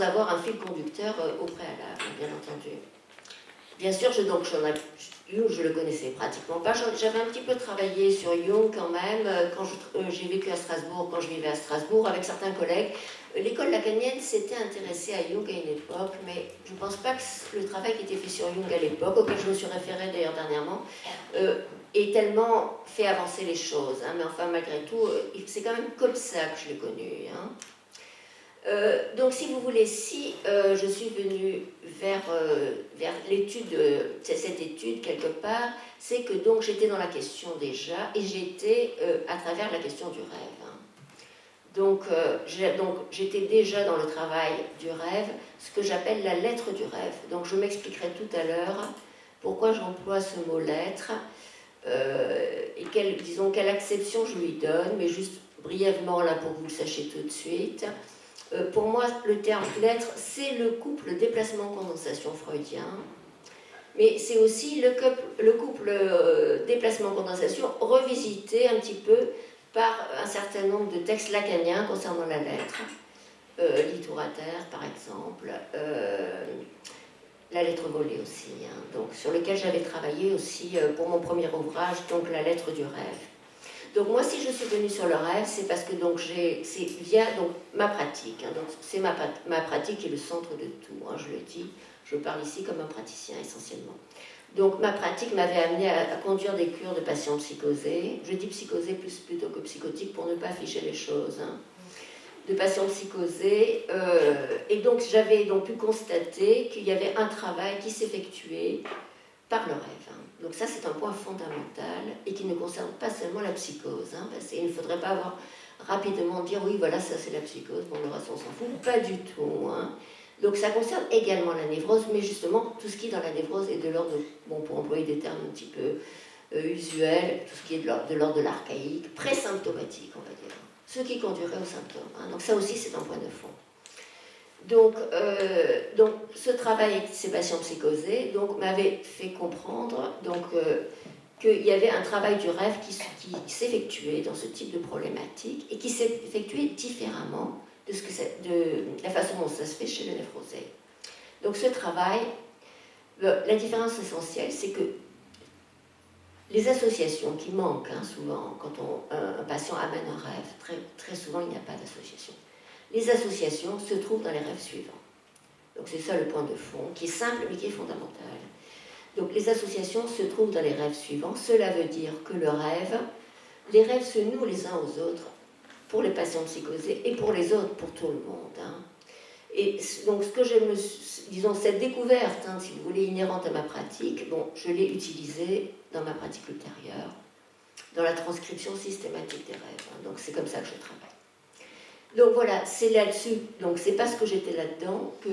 avoir un fil conducteur au préalable, bien entendu. Bien sûr, Jung, je le connaissais pratiquement pas. J'avais un petit peu travaillé sur Jung quand même, quand j'ai vécu à Strasbourg, quand je vivais à Strasbourg, avec certains collègues. L'école lacanienne s'était intéressée à Jung à une époque, mais je ne pense pas que le travail qui était fait sur Jung à l'époque, auquel je me suis référée d'ailleurs dernièrement, ait tellement fait avancer les choses. Hein. Mais enfin, malgré tout, c'est quand même comme ça que je l'ai connu. Hein. Donc, si vous voulez, si je suis venue vers l'étude, cette étude quelque part, c'est que donc j'étais dans la question déjà, et j'étais à travers la question du rêve. Hein. Donc, j'étais déjà dans le travail du rêve, ce que j'appelle la lettre du rêve. Donc, je m'expliquerai tout à l'heure pourquoi j'emploie ce mot lettre, et quelle acception je lui donne, mais juste brièvement là pour que vous le sachiez tout de suite. Pour moi, le terme lettre, c'est le couple déplacement-condensation freudien, mais c'est aussi le couple déplacement-condensation revisité un petit peu par un certain nombre de textes lacaniens concernant la lettre, l'itourateur par exemple, la lettre volée aussi, hein, donc, sur lequel j'avais travaillé aussi pour mon premier ouvrage, donc la lettre du rêve. Donc moi, si je suis venue sur le rêve, c'est parce que c'est via ma pratique. Hein, donc c'est ma pratique qui est le centre de tout. Hein, je le dis, je parle ici comme un praticien essentiellement. Donc ma pratique m'avait amené à conduire des cures de patients psychosés. Je dis psychosés plutôt que psychotiques pour ne pas afficher les choses. Hein, de patients psychosés. Et donc j'avais donc pu constater qu'il y avait un travail qui s'effectuait par le rêve. Hein. Donc ça, c'est un point fondamental et qui ne concerne pas seulement la psychose. Hein, parce qu'il ne faudrait pas rapidement dire oui, voilà, ça c'est la psychose, bon, le reste on s'en fout. Pas du tout. Hein. Donc ça concerne également la névrose, mais justement, tout ce qui est dans la névrose est de l'ordre, bon, pour employer des termes un petit peu usuels, tout ce qui est de l'ordre de l'archaïque, pré-symptomatique, on va dire. Ce qui conduirait aux symptômes. Hein. Donc ça aussi, c'est un point de fond. Donc, ce travail avec ces patients psychosés m'avait fait comprendre qu'il y avait un travail du rêve qui s'effectuait dans ce type de problématique et qui s'effectuait différemment de la façon dont ça se fait chez le névrosé. Donc ce travail, la différence essentielle, c'est que les associations qui manquent hein, souvent quand un patient amène un rêve, très, très souvent il n'y a pas d'association. Les associations se trouvent dans les rêves suivants. Donc c'est ça le point de fond, qui est simple mais qui est fondamental. Donc les associations se trouvent dans les rêves suivants. Cela veut dire que les rêves se nouent les uns aux autres pour les patients psychosés et pour les autres, pour tout le monde. Hein. Et donc cette découverte, hein, si vous voulez, inhérente à ma pratique, bon, je l'ai utilisée dans ma pratique ultérieure, dans la transcription systématique des rêves. Hein. Donc c'est comme ça que je travaille. Donc voilà, c'est là-dessus, donc c'est parce que j'étais là-dedans que,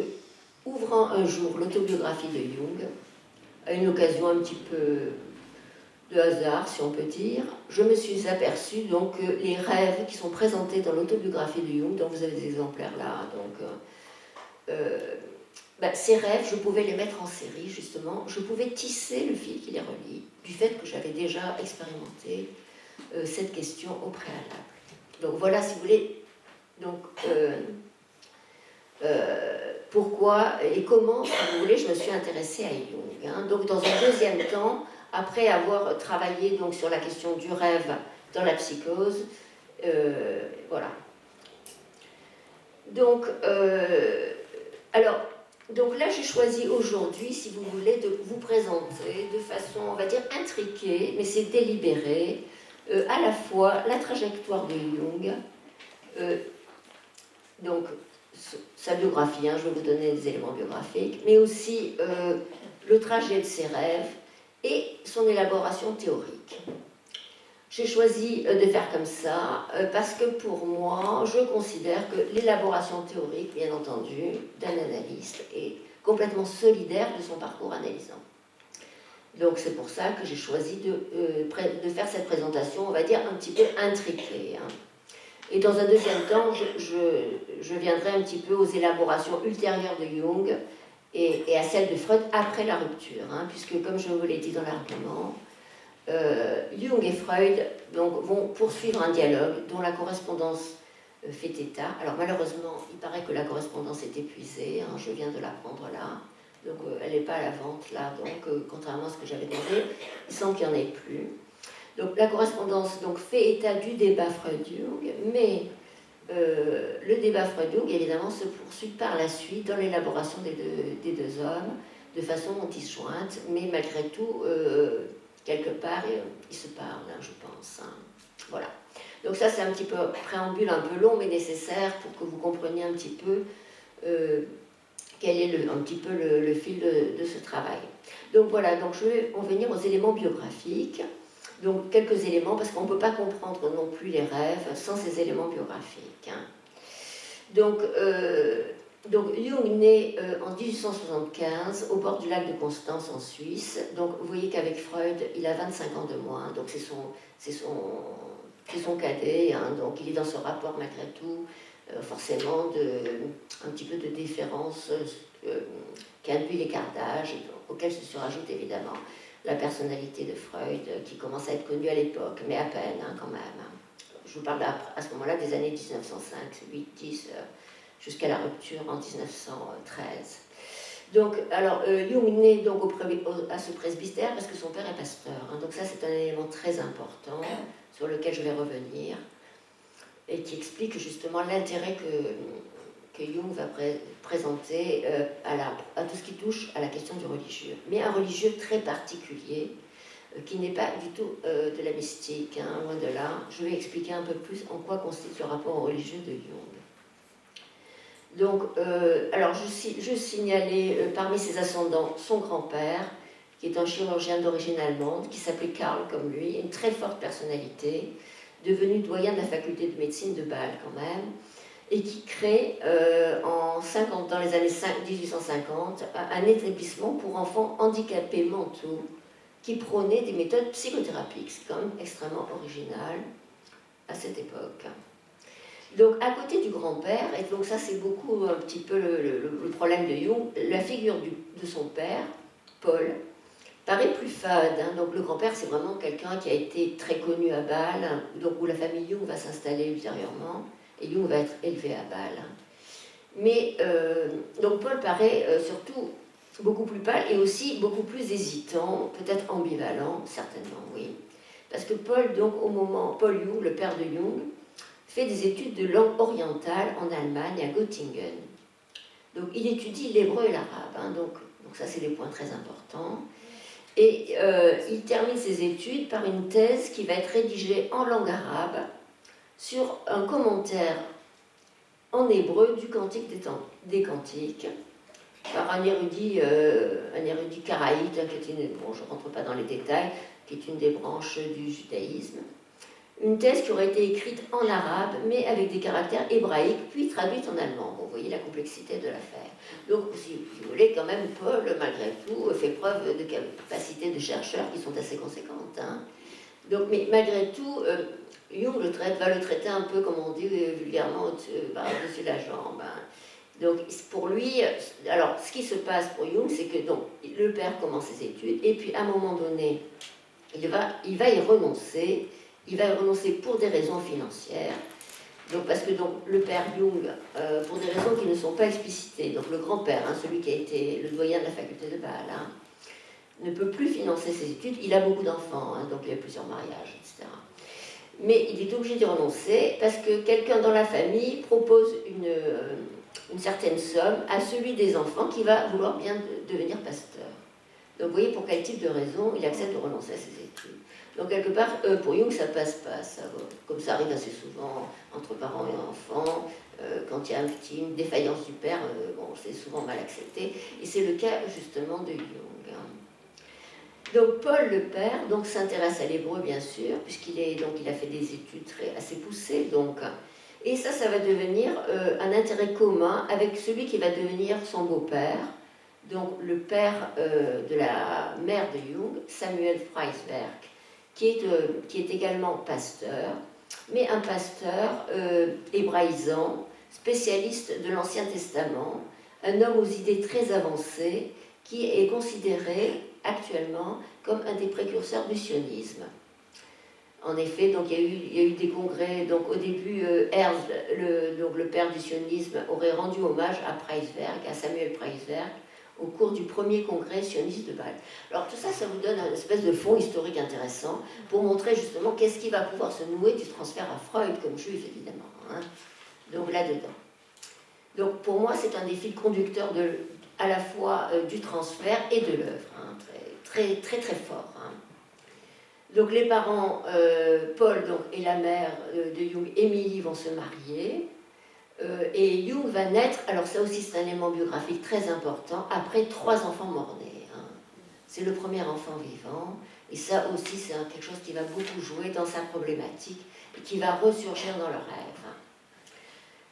ouvrant un jour l'autobiographie de Jung, à une occasion un petit peu de hasard, si on peut dire, je me suis aperçue donc, que les rêves qui sont présentés dans l'autobiographie de Jung, dont vous avez des exemplaires là, donc, ces rêves, je pouvais les mettre en série, justement, je pouvais tisser le fil qui les relie, du fait que j'avais déjà expérimenté cette question au préalable. Donc voilà, si vous voulez, donc, pourquoi et comment, si vous voulez, je me suis intéressée à Jung. Hein. Donc, dans un deuxième temps, après avoir travaillé donc, sur la question du rêve dans la psychose, voilà. Donc, donc là, j'ai choisi aujourd'hui, si vous voulez, de vous présenter de façon, on va dire, intriquée, mais c'est délibéré, à la fois la trajectoire de Jung, donc sa biographie, hein, je vais vous donner des éléments biographiques, mais aussi le trajet de ses rêves et son élaboration théorique. J'ai choisi de faire comme ça parce que pour moi, je considère que l'élaboration théorique, bien entendu, d'un analyste est complètement solidaire de son parcours analysant. Donc c'est pour ça que j'ai choisi de faire cette présentation, on va dire, un petit peu intriquée. Hein. Et dans un deuxième temps, je viendrai un petit peu aux élaborations ultérieures de Jung et à celles de Freud après la rupture, hein, puisque comme je vous l'ai dit dans l'argument, Jung et Freud donc, vont poursuivre un dialogue dont la correspondance fait état. Alors malheureusement, il paraît que la correspondance est épuisée, hein, je viens de l'apprendre là, donc elle n'est pas à la vente là, donc contrairement à ce que j'avais demandé, il semble qu'il n'y en ait plus. Donc la correspondance donc, fait état du débat Freud-Jung, mais le débat Freud-Jung évidemment se poursuit par la suite dans l'élaboration des deux hommes, de façon disjointe, mais malgré tout, quelque part, ils se parlent, hein, je pense. Hein. Voilà. Donc ça, c'est un petit peu préambule un peu long, mais nécessaire pour que vous compreniez un petit peu quel est un petit peu le fil de ce travail. Donc voilà, donc je vais en venir aux éléments biographiques. Donc quelques éléments, parce qu'on ne peut pas comprendre non plus les rêves sans ces éléments biographiques. Hein. Donc Jung naît en 1875 au bord du lac de Constance en Suisse. Donc vous voyez qu'avec Freud, il a 25 ans de moins, donc c'est son cadet, hein, donc il est dans ce rapport malgré tout, forcément un petit peu de différence qu'induit l'écart d'âge, auquel se surajoute évidemment la personnalité de Freud qui commence à être connue à l'époque, mais à peine hein, quand même. Hein. Je vous parle à ce moment-là des années 1905, 8, 10, jusqu'à la rupture en 1913. Donc, alors, Jung naît donc à ce presbytère parce que son père est pasteur. Hein, donc ça, c'est un élément très important sur lequel je vais revenir et qui explique justement l'intérêt que Jung va présenter à tout ce qui touche à la question du religieux. Mais un religieux très particulier, qui n'est pas du tout de la mystique, hein, loin de là. Je vais expliquer un peu plus en quoi consiste le rapport au religieux de Jung. Donc, alors je signalais parmi ses ascendants son grand-père, qui est un chirurgien d'origine allemande, qui s'appelait Karl comme lui, une très forte personnalité, devenu doyen de la faculté de médecine de Bâle quand même, et qui crée dans les années 1850 un établissement pour enfants handicapés mentaux qui prônait des méthodes psychothérapiques. C'est quand même extrêmement original à cette époque. Donc à côté du grand-père, et donc ça c'est beaucoup un petit peu le problème de Jung, la figure de son père, Paul, paraît plus fade. Hein. Donc le grand-père c'est vraiment quelqu'un qui a été très connu à Bâle, donc où la famille Jung va s'installer ultérieurement, et Jung va être élevé à Bâle. Mais donc Paul paraît surtout beaucoup plus pâle et aussi beaucoup plus hésitant, peut-être ambivalent, certainement, oui. Parce que Paul, donc Paul Jung, le père de Jung, fait des études de langue orientale en Allemagne, à Göttingen. Donc il étudie l'hébreu et l'arabe, hein, donc ça c'est des points très importants. Et il termine ses études par une thèse qui va être rédigée en langue arabe sur un commentaire en hébreu du Cantique des Cantiques, par un érudit karaïte, qui est bon, je ne rentre pas dans les détails, qui est une des branches du judaïsme. Une thèse qui aurait été écrite en arabe, mais avec des caractères hébraïques, puis traduite en allemand. Bon, vous voyez la complexité de l'affaire. Donc, si vous voulez, quand même, Paul, malgré tout, fait preuve de capacités de chercheurs qui sont assez conséquentes. Hein. Donc, mais malgré tout, Jung va le traiter un peu, comme on dit vulgairement, au-dessus de la jambe. Hein. Donc, pour lui, alors, ce qui se passe pour Jung, c'est que donc, le père commence ses études, et puis à un moment donné, il va y renoncer. Il va y renoncer pour des raisons financières. Donc, parce que donc, le père Jung, pour des raisons qui ne sont pas explicitées, donc le grand-père, hein, celui qui a été le doyen de la faculté de Bâle, hein, ne peut plus financer ses études. Il a beaucoup d'enfants, hein, donc il a plusieurs mariages, etc. Mais il est obligé d'y renoncer parce que quelqu'un dans la famille propose une certaine somme à celui des enfants qui va vouloir bien devenir pasteur. Donc vous voyez pour quel type de raison il accepte de renoncer à ses études. Donc quelque part, pour Jung, ça passe pas, ça, comme ça arrive assez souvent entre parents et enfants, quand il y a une défaillance du père, bon, c'est souvent mal accepté, et c'est le cas justement de Jung. Donc Paul, le père, donc s'intéresse à l'hébreu bien sûr, puisqu'il a fait des études assez poussées, donc, et ça va devenir un intérêt commun avec celui qui va devenir son beau-père, donc le père de la mère de Jung, Samuel Freisberg, qui est également pasteur, mais un pasteur hébraïsant, spécialiste de l'Ancien Testament, un homme aux idées très avancées, qui est considéré actuellement comme un des précurseurs du sionisme. En effet, donc, il y a eu des congrès. Donc, au début, Herzl, le père du sionisme, aurait rendu hommage à Preiswerk, à Samuel Preiswerk, au cours du premier congrès sioniste de Bâle. Alors tout ça, ça vous donne une espèce de fond historique intéressant pour montrer justement qu'est-ce qui va pouvoir se nouer du transfert à Freud comme juif, évidemment. Hein. Donc là-dedans. Donc pour moi, c'est un des fils conducteurs à la fois du transfert et de l'œuvre, hein, très, très, très, très fort. Hein. Donc les parents, Paul donc, et la mère de Jung, Émilie, vont se marier. Et Jung va naître, alors ça aussi c'est un élément biographique très important, après 3 enfants morts-nés. Hein. C'est le premier enfant vivant, et ça aussi c'est quelque chose qui va beaucoup jouer dans sa problématique, et qui va ressurgir dans le rêve. Hein.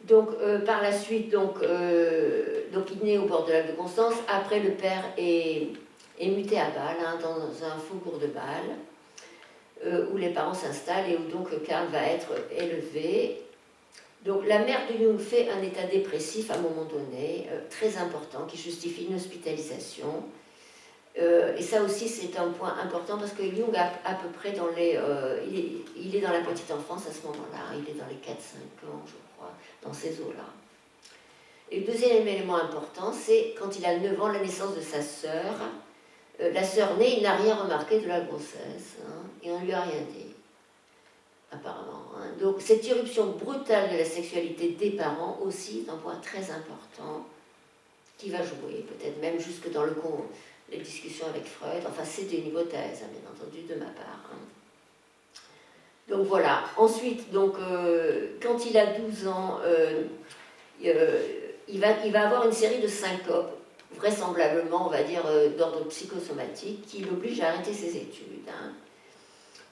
Donc par la suite, donc, il naît au bord de la lac de Constance, après le père est muté à Bâle, hein, dans un faubourg de Bâle, où les parents s'installent et où donc Karl va être élevé. Donc la mère de Jung fait un état dépressif à un moment donné, très important, qui justifie une hospitalisation. Et ça aussi c'est un point important parce que Jung à peu près dans les... il est dans la petite enfance à ce moment-là, il est dans les 4-5 ans je crois, dans ces eaux-là. Et le deuxième élément important, c'est quand il a 9 ans, la naissance de sa sœur. La sœur née, il n'a rien remarqué de la grossesse, hein, et on ne lui a rien dit. Apparemment. Hein. Donc cette irruption brutale de la sexualité des parents aussi est un point très important qui va jouer, peut-être même jusque dans les discussions avec Freud. Enfin, c'est une hypothèse, hein, bien entendu, de ma part. Hein. Donc voilà. Ensuite, donc, quand il a 12 ans, il va avoir une série de syncopes, vraisemblablement, on va dire, d'ordre psychosomatique, qui l'oblige à arrêter ses études. Hein.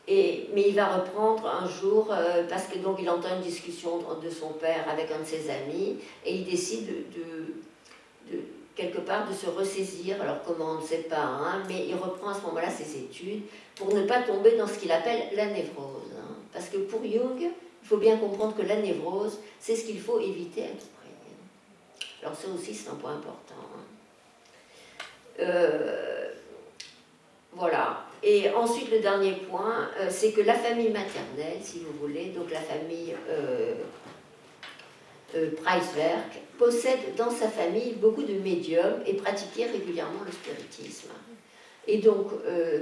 Mais il va reprendre un jour, parce que donc il entend une discussion de son père avec un de ses amis, et il décide quelque part de se ressaisir, alors comment on ne sait pas, hein, mais il reprend à ce moment-là ses études pour ne pas tomber dans ce qu'il appelle la névrose. Hein, parce que pour Jung, il faut bien comprendre que la névrose, c'est ce qu'il faut éviter à tout prix. Alors ça aussi c'est un point important. Hein. Voilà. Et ensuite, le dernier point, c'est que la famille maternelle, si vous voulez, donc la famille Preiswerk, possède dans sa famille beaucoup de médiums et pratiquait régulièrement le spiritisme. Et donc,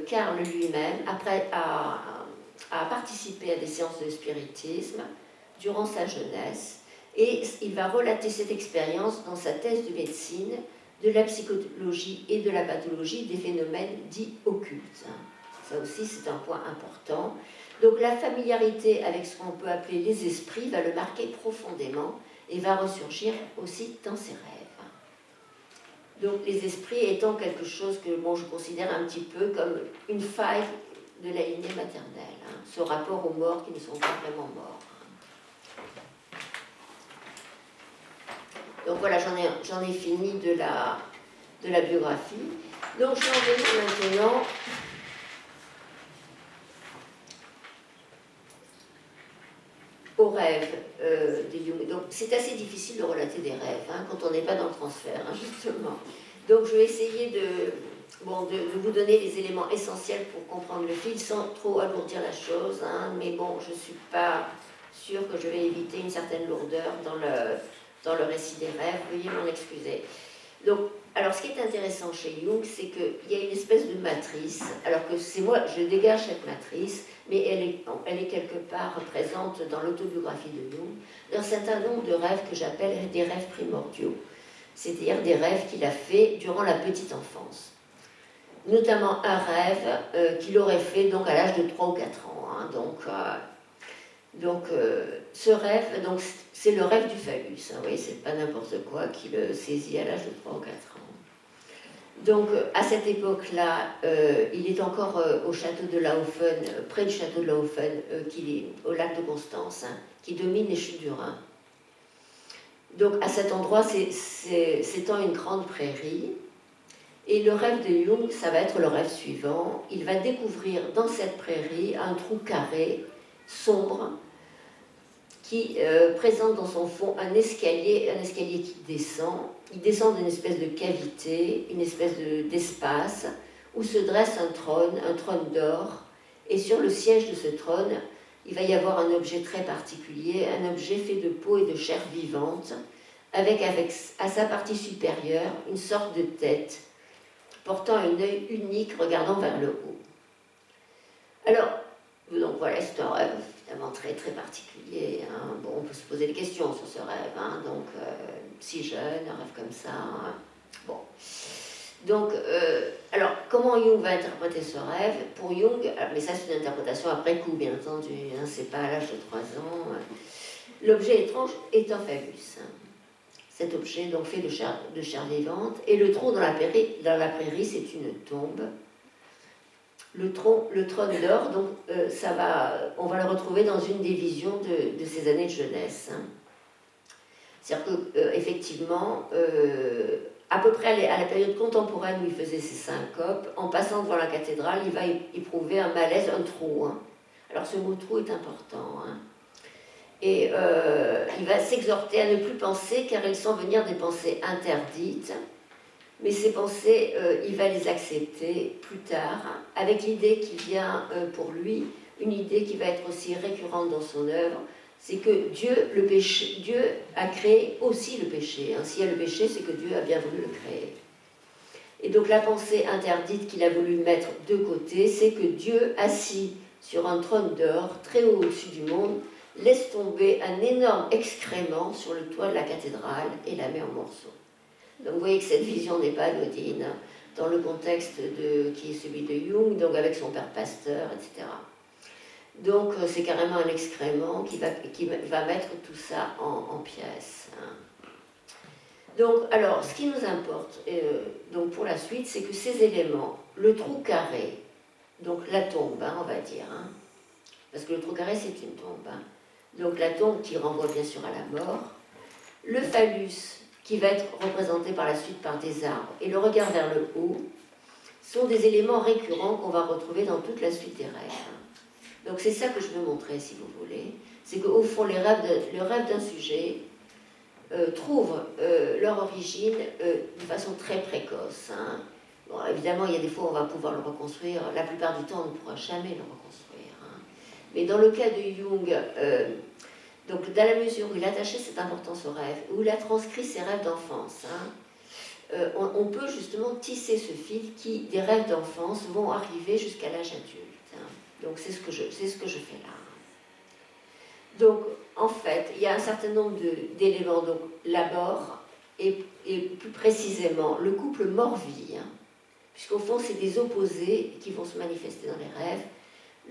Karl lui-même, après, a participé à des séances de spiritisme durant sa jeunesse, et il va relater cette expérience dans sa thèse de médecine de la psychologie et de la pathologie des phénomènes dits occultes. Ça aussi, c'est un point important. Donc la familiarité avec ce qu'on peut appeler les esprits va le marquer profondément et va ressurgir aussi dans ses rêves. Donc les esprits étant quelque chose que je considère un petit peu comme une faille de la lignée maternelle, hein, ce rapport aux morts qui ne sont pas vraiment morts. Donc voilà, j'en ai fini de la biographie. Donc je vais en venir maintenant aux rêves de Jung. Donc c'est assez difficile de relater des rêves, hein, quand on n'est pas dans le transfert, hein, justement. Donc je vais essayer de vous donner les éléments essentiels pour comprendre le fil sans trop alourdir la chose, hein, mais bon, je ne suis pas sûre que je vais éviter une certaine lourdeur dans le récit des rêves, veuillez m'en excuser. Donc, alors ce qui est intéressant chez Jung, c'est qu'il y a une espèce de matrice, alors que c'est moi, je dégage cette matrice, mais elle est quelque part présente dans l'autobiographie de Jung, d'un certain nombre de rêves que j'appelle des rêves primordiaux, c'est-à-dire des rêves qu'il a fait durant la petite enfance. Notamment un rêve qu'il aurait fait donc, à l'âge de 3 ou 4 ans. Hein, ce rêve, c'est le rêve du phallus. Hein, oui, c'est pas n'importe quoi qui le saisit à l'âge de 3 ou 4 ans. Donc, à cette époque-là, il est encore au château de Laufen, près du château de Laufen, qui est au lac de Constance, hein, qui domine les chutes du Rhin. Donc, à cet endroit, s'étend une grande prairie. Et le rêve de Jung, ça va être le rêve suivant. Il va découvrir dans cette prairie un trou carré, sombre, qui présente dans son fond un escalier qui descend. Il descend d'une espèce de cavité, une espèce d'espace, où se dresse un trône d'or, Et sur le siège de ce trône, il va y avoir un objet très particulier, un objet fait de peau et de chair vivante, avec à sa partie supérieure une sorte de tête, portant un œil unique regardant vers le haut. Alors, donc voilà, c'est un rêve évidemment très très particulier. Hein. Bon, on peut se poser des questions sur ce rêve. Hein. Donc, si jeune, un rêve comme ça. Hein. Bon. Donc, alors, comment Jung va interpréter ce rêve? Pour Jung, mais ça c'est une interprétation après coup, bien entendu, hein, c'est pas à l'âge de 3 ans. L'objet étrange est un phallus. Hein. Cet objet donc fait de chair vivante, et le trou dans la prairie, c'est une tombe. Le trône d'or, donc on va le retrouver dans une des visions de ses années de jeunesse. Hein. C'est-à-dire qu'effectivement, à peu près à la période contemporaine où il faisait ses syncopes, en passant devant la cathédrale, il va éprouver un malaise, un trou. Hein. Alors ce mot trou est important. Hein. Et il va s'exhorter à ne plus penser, car elles sont venir des pensées interdites. Mais ces pensées, il va les accepter plus tard, avec l'idée qui vient pour lui, une idée qui va être aussi récurrente dans son œuvre, c'est que Dieu a créé aussi le péché. Hein. S'il y a le péché, c'est que Dieu a bien voulu le créer. Et donc la pensée interdite qu'il a voulu mettre de côté, c'est que Dieu, assis sur un trône d'or, très haut au-dessus du monde, laisse tomber un énorme excrément sur le toit de la cathédrale et la met en morceaux. Donc vous voyez que cette vision n'est pas anodine, dans le contexte qui est celui de Jung, donc avec son père pasteur, etc. Donc c'est carrément un excrément qui va mettre tout ça en pièces. Hein. Donc, alors, ce qui nous importe donc pour la suite, c'est que ces éléments, le trou carré, donc la tombe, hein, on va dire, hein, parce que le trou carré c'est une tombe, hein, donc la tombe qui renvoie bien sûr à la mort, le phallus qui va être représenté par la suite par des arbres, et le regard vers le haut, sont des éléments récurrents qu'on va retrouver dans toute la suite des rêves. Donc c'est ça que je veux montrer, si vous voulez. C'est qu'au fond, le rêve d'un sujet trouvent leur origine d'une façon très précoce. Hein. Bon, évidemment, il y a des fois où on va pouvoir le reconstruire. La plupart du temps, on ne pourra jamais le reconstruire. Hein. Mais dans le cas de Jung, donc dans la mesure où il attachait cette importance au rêve, où il a transcrit ses rêves d'enfance, hein, on peut justement tisser ce fil qui, des rêves d'enfance, vont arriver jusqu'à l'âge adulte. Hein. Donc c'est ce que je fais là. Donc en fait, il y a un certain nombre d'éléments. Donc la mort, et plus précisément le couple mort-vie, hein, puisqu'au fond c'est des opposés qui vont se manifester dans les rêves.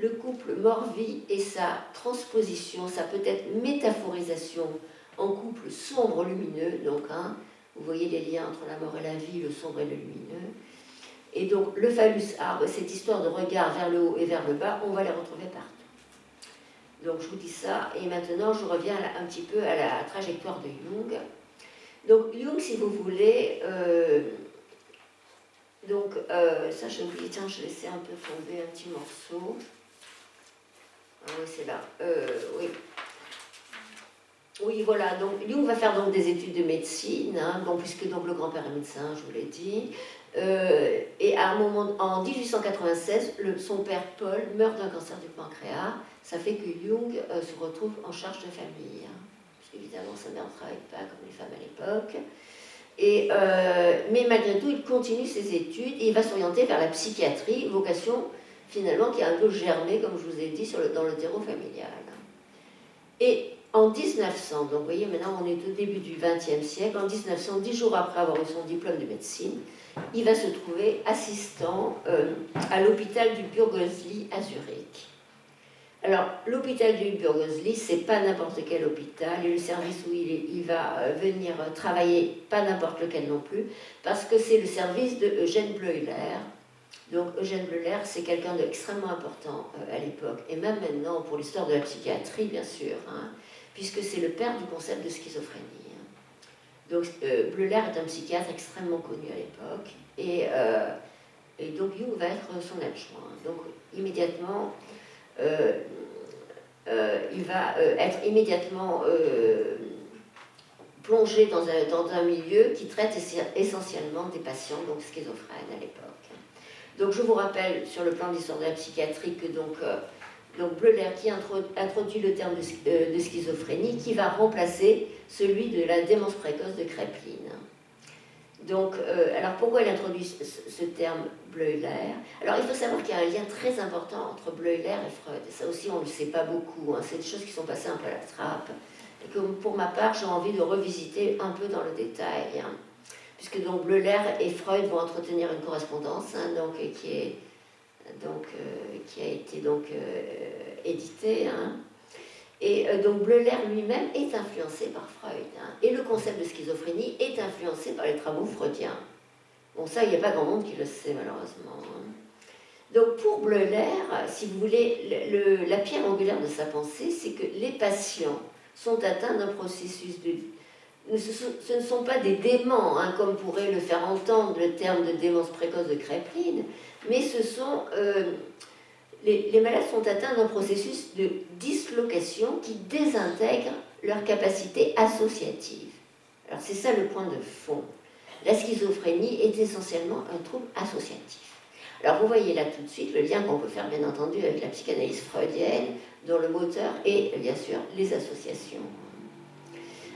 Le couple mort-vie et sa transposition, sa peut-être métaphorisation en couple sombre-lumineux, donc hein, vous voyez les liens entre la mort et la vie, le sombre et le lumineux. Et donc le phallus arbre, cette histoire de regard vers le haut et vers le bas, on va les retrouver partout. Donc je vous dis ça, et maintenant je reviens un petit peu à la trajectoire de Jung. Donc Jung, si vous voulez, ça j'ai oublié, tiens, je laissais un peu tomber un petit morceau. Ah oui, c'est là. Oui. Oui, voilà. Donc Jung va faire donc des études de médecine, hein, donc, puisque donc, le grand-père est médecin, je vous l'ai dit. Et à un moment, en 1896, son père Paul meurt d'un cancer du pancréas. Ça fait que Jung se retrouve en charge de famille. Hein, parce qu'évidemment, sa mère ne travaille pas comme les femmes à l'époque. Mais malgré tout, il continue ses études et il va s'orienter vers la psychiatrie, vocation finalement qui a un peu germé, comme je vous ai dit, dans le terreau familial. Et en 1900, donc vous voyez, maintenant on est au début du XXe siècle, en 1900, 10 jours après avoir eu son diplôme de médecine, il va se trouver assistant à l'hôpital du Bürgersli à Zurich. Alors, l'hôpital du Bürgersli, c'est pas n'importe quel hôpital, et le service où il va venir travailler, pas n'importe lequel non plus, parce que c'est le service de Eugène Bleuler. Donc Eugène Bleuler, c'est quelqu'un d'extrêmement important à l'époque, et même maintenant pour l'histoire de la psychiatrie, bien sûr, hein, puisque c'est le père du concept de schizophrénie. Hein. Donc Bleuler est un psychiatre extrêmement connu à l'époque, et donc Jung va être son adjoint. Donc immédiatement, il va être immédiatement plongé dans un milieu qui traite essentiellement des patients donc schizophrènes à l'époque. Donc je vous rappelle sur le plan de l'histoire de la psychiatrie que donc Bleuler qui introduit le terme de schizophrénie qui va remplacer celui de la démence précoce de Kraepelin. Donc, alors pourquoi il introduit ce terme Bleuler? Alors il faut savoir qu'il y a un lien très important entre Bleuler et Freud, et ça aussi on ne le sait pas beaucoup, hein. C'est des choses qui sont passées un peu à la trappe, et que pour ma part j'ai envie de revisiter un peu dans le détail, hein. Puisque donc Bleuler et Freud vont entretenir une correspondance, hein, donc, qui a été donc éditée, hein. Et donc Bleuler lui-même est influencé par Freud, hein, et le concept de schizophrénie est influencé par les travaux freudiens. Bon, ça, il n'y a pas grand monde qui le sait malheureusement, hein. Donc pour Bleuler, si vous voulez, la pierre angulaire de sa pensée, c'est que les patients sont atteints d'un processus de... Ce ne sont pas des déments, hein, comme pourrait le faire entendre le terme de démence précoce de Kraepelin, mais ce sont... les malades sont atteints d'un processus de dislocation qui désintègre leur capacité associative. Alors c'est ça le point de fond. La schizophrénie est essentiellement un trouble associatif. Alors vous voyez là tout de suite le lien qu'on peut faire bien entendu avec la psychanalyse freudienne, dont le moteur est bien sûr les associations.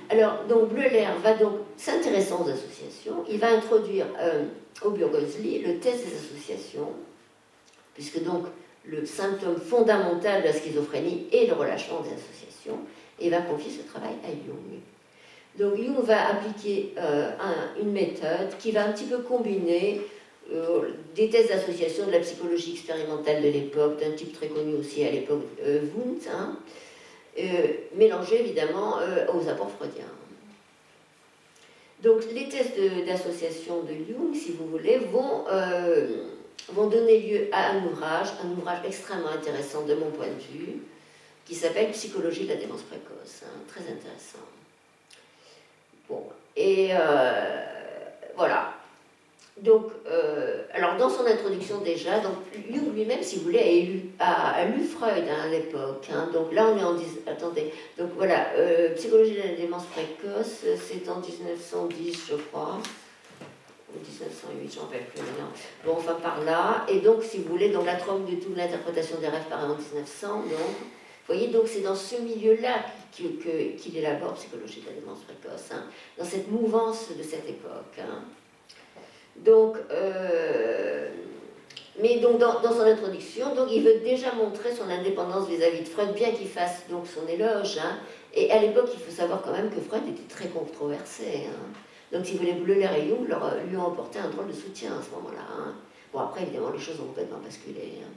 Alors donc Bleuler va donc s'intéresser aux associations, il va introduire au Burgosli le test des associations, puisque donc le symptôme fondamental de la schizophrénie est le relâchement des associations, et va confier ce travail à Jung. Donc Jung va appliquer une méthode qui va un petit peu combiner des tests d'association de la psychologie expérimentale de l'époque, d'un type très connu aussi à l'époque, Wundt, hein, mélangés évidemment aux apports freudiens. Donc les tests d'association de Jung, si vous voulez, vont donner lieu à un ouvrage extrêmement intéressant de mon point de vue, qui s'appelle Psychologie de la démence précoce, hein, très intéressant. Bon, et voilà. Donc, alors dans son introduction déjà, donc Jung lui-même, si vous voulez, a lu Freud, hein, à l'époque. Hein, donc là, on est en... Attendez. Donc voilà, Psychologie de la démence précoce, c'est en 1910, je crois. Ou 1908, j'en rappelle plus maintenant. Bon, enfin par là. Et donc, si vous voulez, donc la trompe de toute l'interprétation des rêves paraît en 1900. Donc, vous voyez, donc c'est dans ce milieu-là qu'il élabore Psychologie de la démence précoce, hein, dans cette mouvance de cette époque. Hein. Donc, mais donc dans son introduction, donc il veut déjà montrer son indépendance vis-à-vis de Freud, bien qu'il fasse donc son éloge. Hein. Et à l'époque, il faut savoir quand même que Freud était très controversé. Hein. Donc, si vous voulez, Bleuler et Jung lui ont apporté un drôle de soutien à ce moment-là. Hein. Bon, après, évidemment, les choses ont complètement basculé. Hein.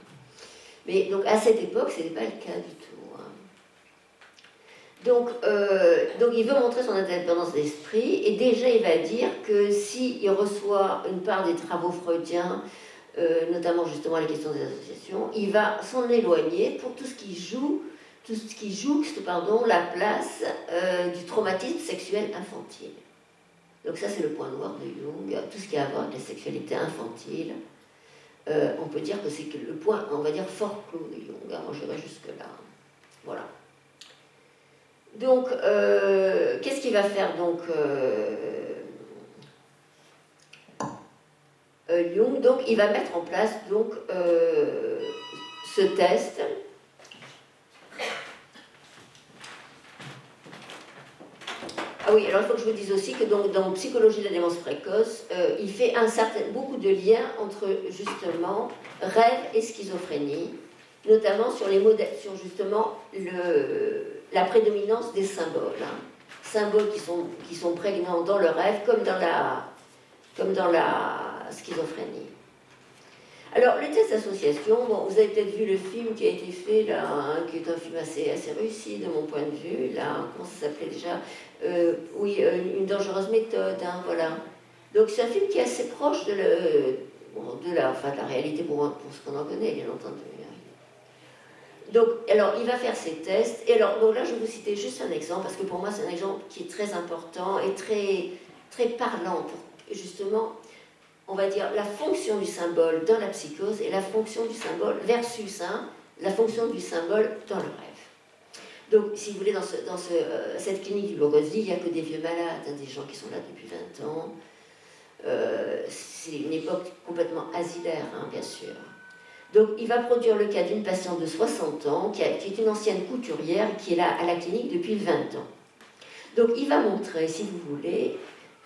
Mais donc, à cette époque, ce n'est pas le cas du tout. Hein. Donc, il veut montrer son indépendance d'esprit, et déjà, il va dire que s'il reçoit une part des travaux freudiens, notamment justement la question des associations, il va s'en éloigner pour tout ce qui jouxte la place du traumatisme sexuel infantile. Donc ça, c'est le point noir de Jung, tout ce qui a à voir avec la sexualité infantile. On peut dire que c'est le point, on va dire, fort clos de Jung. Moi, j'irai jusque-là. Voilà. Donc, qu'est-ce qu'il va faire donc Jung? Donc, il va mettre en place donc ce test. Ah oui, alors il faut que je vous dise aussi que donc, dans Psychologie de la démence précoce, il fait beaucoup de liens entre justement rêve et schizophrénie, notamment sur justement la prédominance des symboles, hein. Symboles qui sont prégnants dans le rêve comme dans la schizophrénie. Alors, les tests d'association, bon, vous avez peut-être vu le film qui a été fait là, hein, qui est un film assez réussi de mon point de vue, là, comment ça s'appelait déjà, une dangereuse méthode, hein, voilà. Donc c'est un film qui est assez proche de la réalité pour ce qu'on en connaît, bien entendu. Donc, alors, il va faire ses tests, et alors, donc là, je vais vous citer juste un exemple, parce que pour moi, c'est un exemple qui est très important et très, très parlant pour, justement, on va dire, la fonction du symbole dans la psychose et la fonction du symbole versus la fonction du symbole dans le rêve. Donc, si vous voulez, dans cette clinique du Burgosli, il n'y a que des vieux malades, hein, des gens qui sont là depuis 20 ans. c'est une époque complètement asilaire, hein, bien sûr. Donc il va produire le cas d'une patiente de 60 ans, qui est une ancienne couturière, qui est là à la clinique depuis 20 ans. Donc il va montrer, si vous voulez,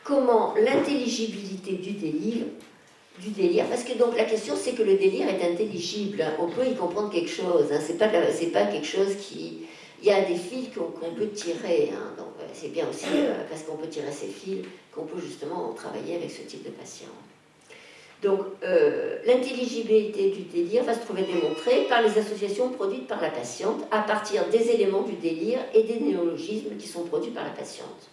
comment l'intelligibilité du délire, parce que donc la question c'est que le délire est intelligible, hein, on peut y comprendre quelque chose, hein, c'est pas quelque chose qui... Il y a des fils qu'on peut tirer, hein, donc c'est bien aussi parce qu'on peut tirer ces fils qu'on peut justement travailler avec ce type de patient. Donc l'intelligibilité du délire va se trouver démontrée par les associations produites par la patiente à partir des éléments du délire et des néologismes qui sont produits par la patiente.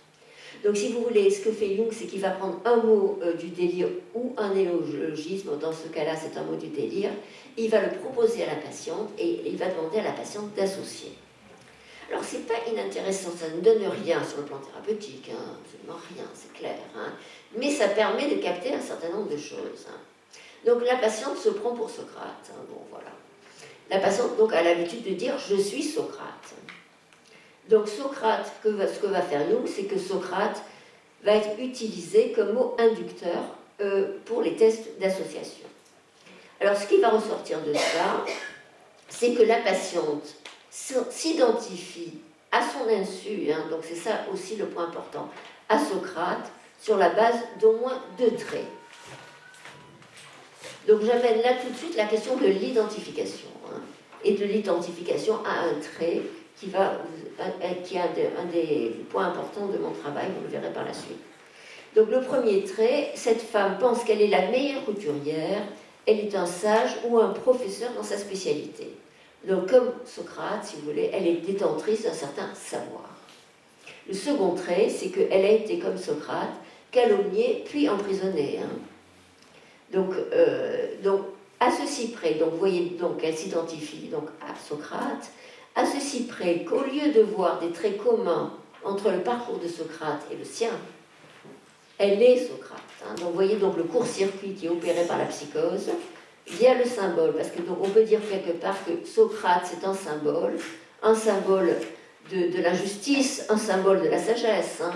Donc si vous voulez, ce que fait Jung, c'est qu'il va prendre un mot du délire ou un néologisme, dans ce cas-là c'est un mot du délire, il va le proposer à la patiente et il va demander à la patiente d'associer. Alors c'est pas inintéressant, ça ne donne rien sur le plan thérapeutique, hein, absolument rien, c'est clair, hein, mais ça permet de capter un certain nombre de choses. Hein. Donc la patiente se prend pour Socrate, hein, bon voilà. La patiente donc a l'habitude de dire « je suis Socrate ». Donc Socrate, ce que va faire Jung, c'est que Socrate va être utilisé comme mot inducteur pour les tests d'association. Alors ce qui va ressortir de ça, c'est que la patiente s'identifie à son insu, hein, donc c'est ça aussi le point important, à Socrate, sur la base d'au moins 2 traits. Donc j'amène là tout de suite la question de l'identification, hein, et de l'identification à un trait qui est un des points importants de mon travail, vous le verrez par la suite. Donc le premier trait, cette femme pense qu'elle est la meilleure couturière, elle est un sage ou un professeur dans sa spécialité. Donc comme Socrate, si vous voulez, elle est détentrice d'un certain savoir. Le second trait, c'est qu'elle a été comme Socrate, calomniée puis emprisonnée. Hein. Donc à ceci près, donc vous voyez, donc elle s'identifie donc à Socrate, à ceci près qu'au lieu de voir des traits communs entre le parcours de Socrate et le sien, elle est Socrate. Hein. Donc vous voyez donc le court-circuit qui est opéré par la psychose via le symbole, parce que donc on peut dire quelque part que Socrate c'est un symbole de l'injustice, un symbole de la sagesse. Hein.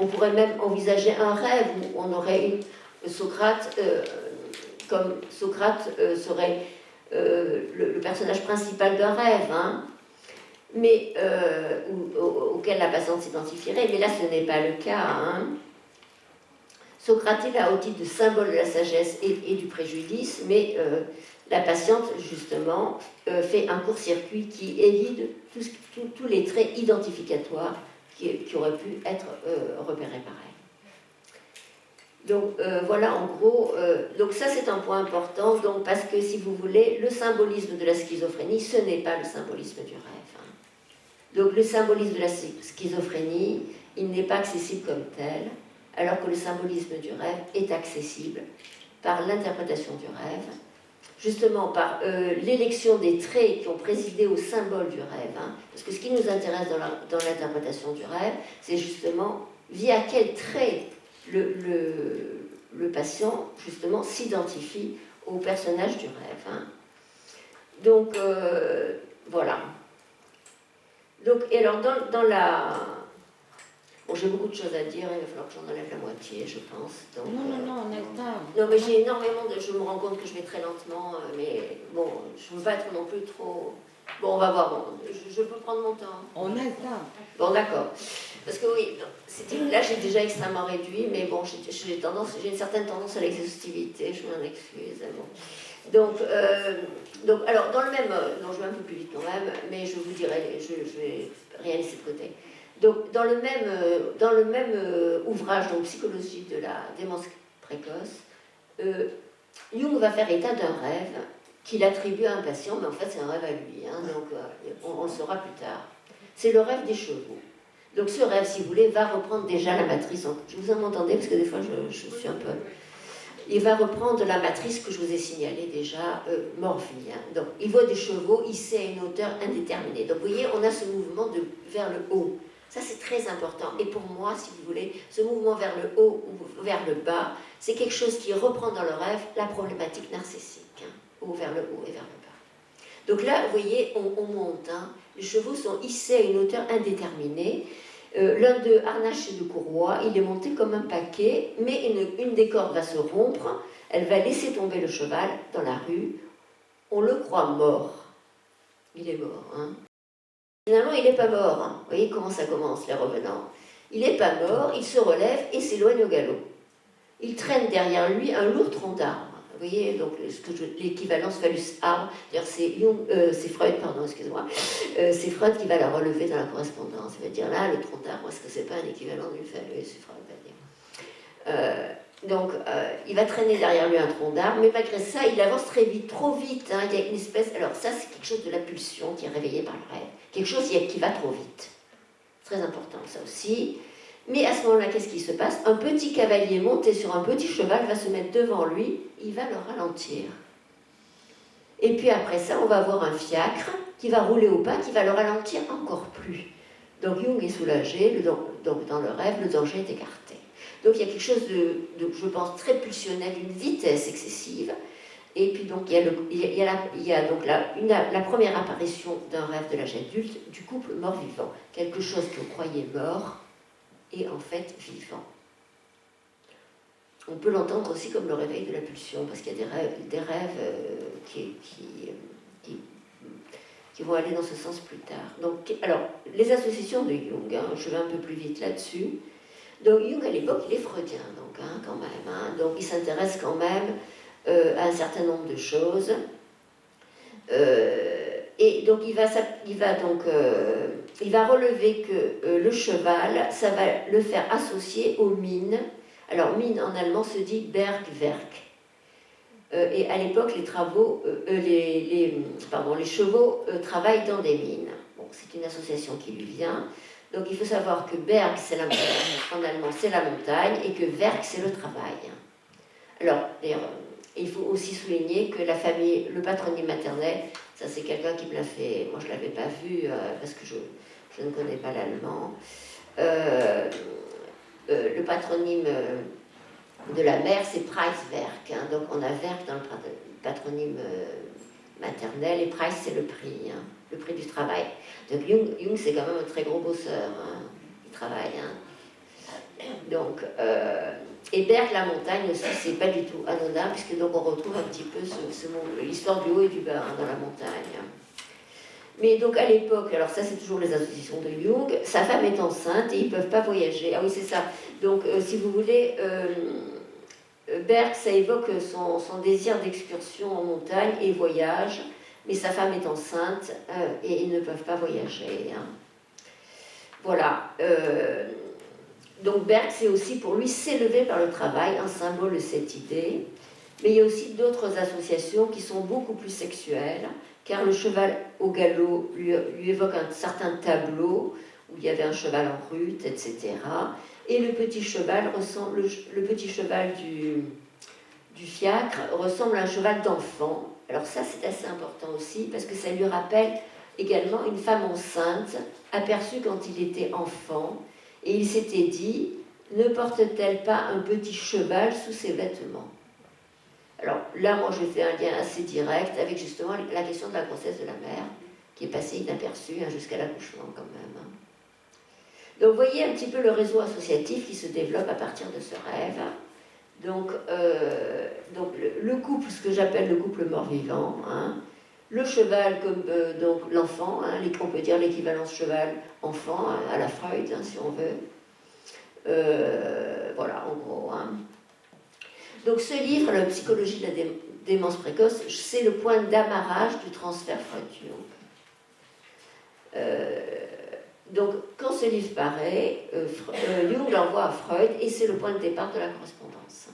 On pourrait même envisager un rêve où on aurait Socrate, comme Socrate serait le personnage principal d'un rêve, hein, mais, auquel la patiente s'identifierait, mais là ce n'est pas le cas. Hein. Socrate est là au titre de symbole de la sagesse et du préjudice, mais la patiente, justement, fait un court-circuit qui évite tous les traits identificatoires qui auraient pu être repérés par elle. Donc voilà, en gros, donc ça c'est un point important, donc, parce que si vous voulez, le symbolisme de la schizophrénie, ce n'est pas le symbolisme du rêve. Hein. Donc le symbolisme de la schizophrénie, il n'est pas accessible comme tel, alors que le symbolisme du rêve est accessible par l'interprétation du rêve, justement par l'élection des traits qui ont présidé au symbole du rêve, hein, parce que ce qui nous intéresse dans l'interprétation du rêve, c'est justement via quel trait le patient, justement, s'identifie au personnage du rêve. Hein. Donc, voilà. Donc, et alors, dans la... Bon, j'ai beaucoup de choses à dire, il va falloir que j'en enlève la moitié, je pense. Donc, non, on a le temps. Non, mais j'ai énormément de... Je me rends compte que je vais très lentement, mais bon, je ne veux pas être non plus trop... Bon, on va voir, bon, je peux prendre mon temps. On a le temps. Bon, d'accord. Parce que oui, là j'ai déjà extrêmement réduit, mais bon, j'ai une certaine tendance à l'exhaustivité, je m'en excuse. Bon. Donc, alors, dans le même... Non, je vais un peu plus vite quand même, mais je vous dirai, je vais rien laisser de côté. Donc, dans le même ouvrage, donc Psychologie de la démence précoce, Jung va faire état d'un rêve qu'il attribue à un patient, mais en fait c'est un rêve à lui, hein, donc on le saura plus tard. C'est le rêve des chevaux. Donc ce rêve, si vous voulez, va reprendre déjà la matrice. Je vous en entendez, parce que des fois je suis un peu... Il va reprendre la matrice que je vous ai signalée déjà, Morphy. Hein. Donc il voit des chevaux hissés à une hauteur indéterminée. Donc vous voyez, on a ce mouvement vers le haut. Ça, c'est très important. Et pour moi, si vous voulez, ce mouvement vers le haut ou vers le bas, c'est quelque chose qui reprend dans le rêve la problématique narcissique, hein, ou vers le haut et vers le bas. Donc là, vous voyez, on monte. Hein. Les chevaux sont hissés à une hauteur indéterminée. L'un d'eux, harnaché de courroie, il est monté comme un paquet, mais une des cordes va se rompre, elle va laisser tomber le cheval dans la rue. On le croit mort. Il est mort. Hein. Finalement, il n'est pas mort. Hein. Vous voyez comment ça commence, les revenants. Il n'est pas mort, il se relève et s'éloigne au galop. Il traîne derrière lui un lourd tronc d'arbre. Vous voyez, donc l'équivalence phallus-arbre, c'est Freud, pardon, excusez-moi, c'est Freud qui va la relever dans la correspondance. Il va dire là, le tronc d'arbre, est-ce que c'est pas un équivalent du phallus? C'est Freud va dire. Il va traîner derrière lui un tronc d'arbre, mais malgré ça, il avance très vite, trop vite. Hein, il y a une espèce. Alors, ça, c'est quelque chose de la pulsion qui est réveillée par le rêve. Quelque chose qui va trop vite. Très important, ça aussi. Mais à ce moment-là, qu'est-ce qui se passe? Un petit cavalier monté sur un petit cheval va se mettre devant lui, il va le ralentir. Et puis après ça, on va avoir un fiacre qui va rouler au pas, qui va le ralentir encore plus. Donc Jung est soulagé, donc dans le rêve, le danger est écarté. Donc il y a quelque chose de je pense, très pulsionnel, une vitesse excessive. Et puis donc il y a donc la première apparition d'un rêve de l'âge adulte du couple mort-vivant. Quelque chose que vous croyez mort, et en fait vivant. On peut l'entendre aussi comme le réveil de la pulsion, parce qu'il y a des rêves qui vont aller dans ce sens plus tard. Donc, alors, les associations de Jung, hein, je vais un peu plus vite là-dessus. Donc Jung, à l'époque, il est freudien, donc, hein, quand même. Hein, donc il s'intéresse quand même à un certain nombre de choses. Et donc il va relever que le cheval, ça va le faire associer aux mines. Alors mine en allemand se dit Bergwerk. Et à l'époque, les chevaux travaillent dans des mines. Bon, c'est une association qui lui vient. Donc il faut savoir que Berg, c'est la montagne, en allemand c'est la montagne, et que Werk, c'est le travail. Alors, d'ailleurs, il faut aussi souligner que la famille, le patronyme maternel, ça c'est quelqu'un qui me l'a fait, moi je ne l'avais pas vu parce que je ne connais pas l'allemand. Le patronyme de la mère, c'est Preiswerk. Hein, donc on a Werk dans le patronyme maternel et Preis, c'est le prix, hein, le prix du travail. Donc Jung c'est quand même un très gros bosseur, hein, il travaille. Hein. Donc, et Berg, la montagne aussi, c'est pas du tout anodin, puisque donc on retrouve un petit peu l'histoire du haut et du bas hein, dans la montagne. Mais donc à l'époque, alors ça c'est toujours les associations de Jung, sa femme est enceinte et ils ne peuvent pas voyager. Ah oui, c'est ça. Donc si vous voulez, Berg, ça évoque son désir d'excursion en montagne et voyage, mais sa femme est enceinte et ils ne peuvent pas voyager. Hein. Voilà. Donc Berg, c'est aussi pour lui s'élever par le travail, un symbole de cette idée. Mais il y a aussi d'autres associations qui sont beaucoup plus sexuelles, car le cheval au galop lui évoque un certain tableau où il y avait un cheval en rute, etc. Et le petit cheval du fiacre ressemble à un cheval d'enfant. Alors ça, c'est assez important aussi, parce que ça lui rappelle également une femme enceinte, aperçue quand il était enfant, et il s'était dit, ne porte-t-elle pas un petit cheval sous ses vêtements? Alors là, moi, je fais un lien assez direct avec justement la question de la grossesse de la mère, qui est passée inaperçue hein, jusqu'à l'accouchement quand même. Hein. Donc vous voyez un petit peu le réseau associatif qui se développe à partir de ce rêve. Donc le couple, ce que j'appelle le couple mort-vivant, hein, le cheval comme donc l'enfant, hein, on peut dire l'équivalence cheval-enfant hein, à la Freud, hein, si on veut. Voilà, en gros. Hein. Donc ce livre, la psychologie de la démence précoce, c'est le point d'amarrage du transfert Freud-Jung. Donc quand ce livre paraît, Jung l'envoie à Freud et c'est le point de départ de la correspondance.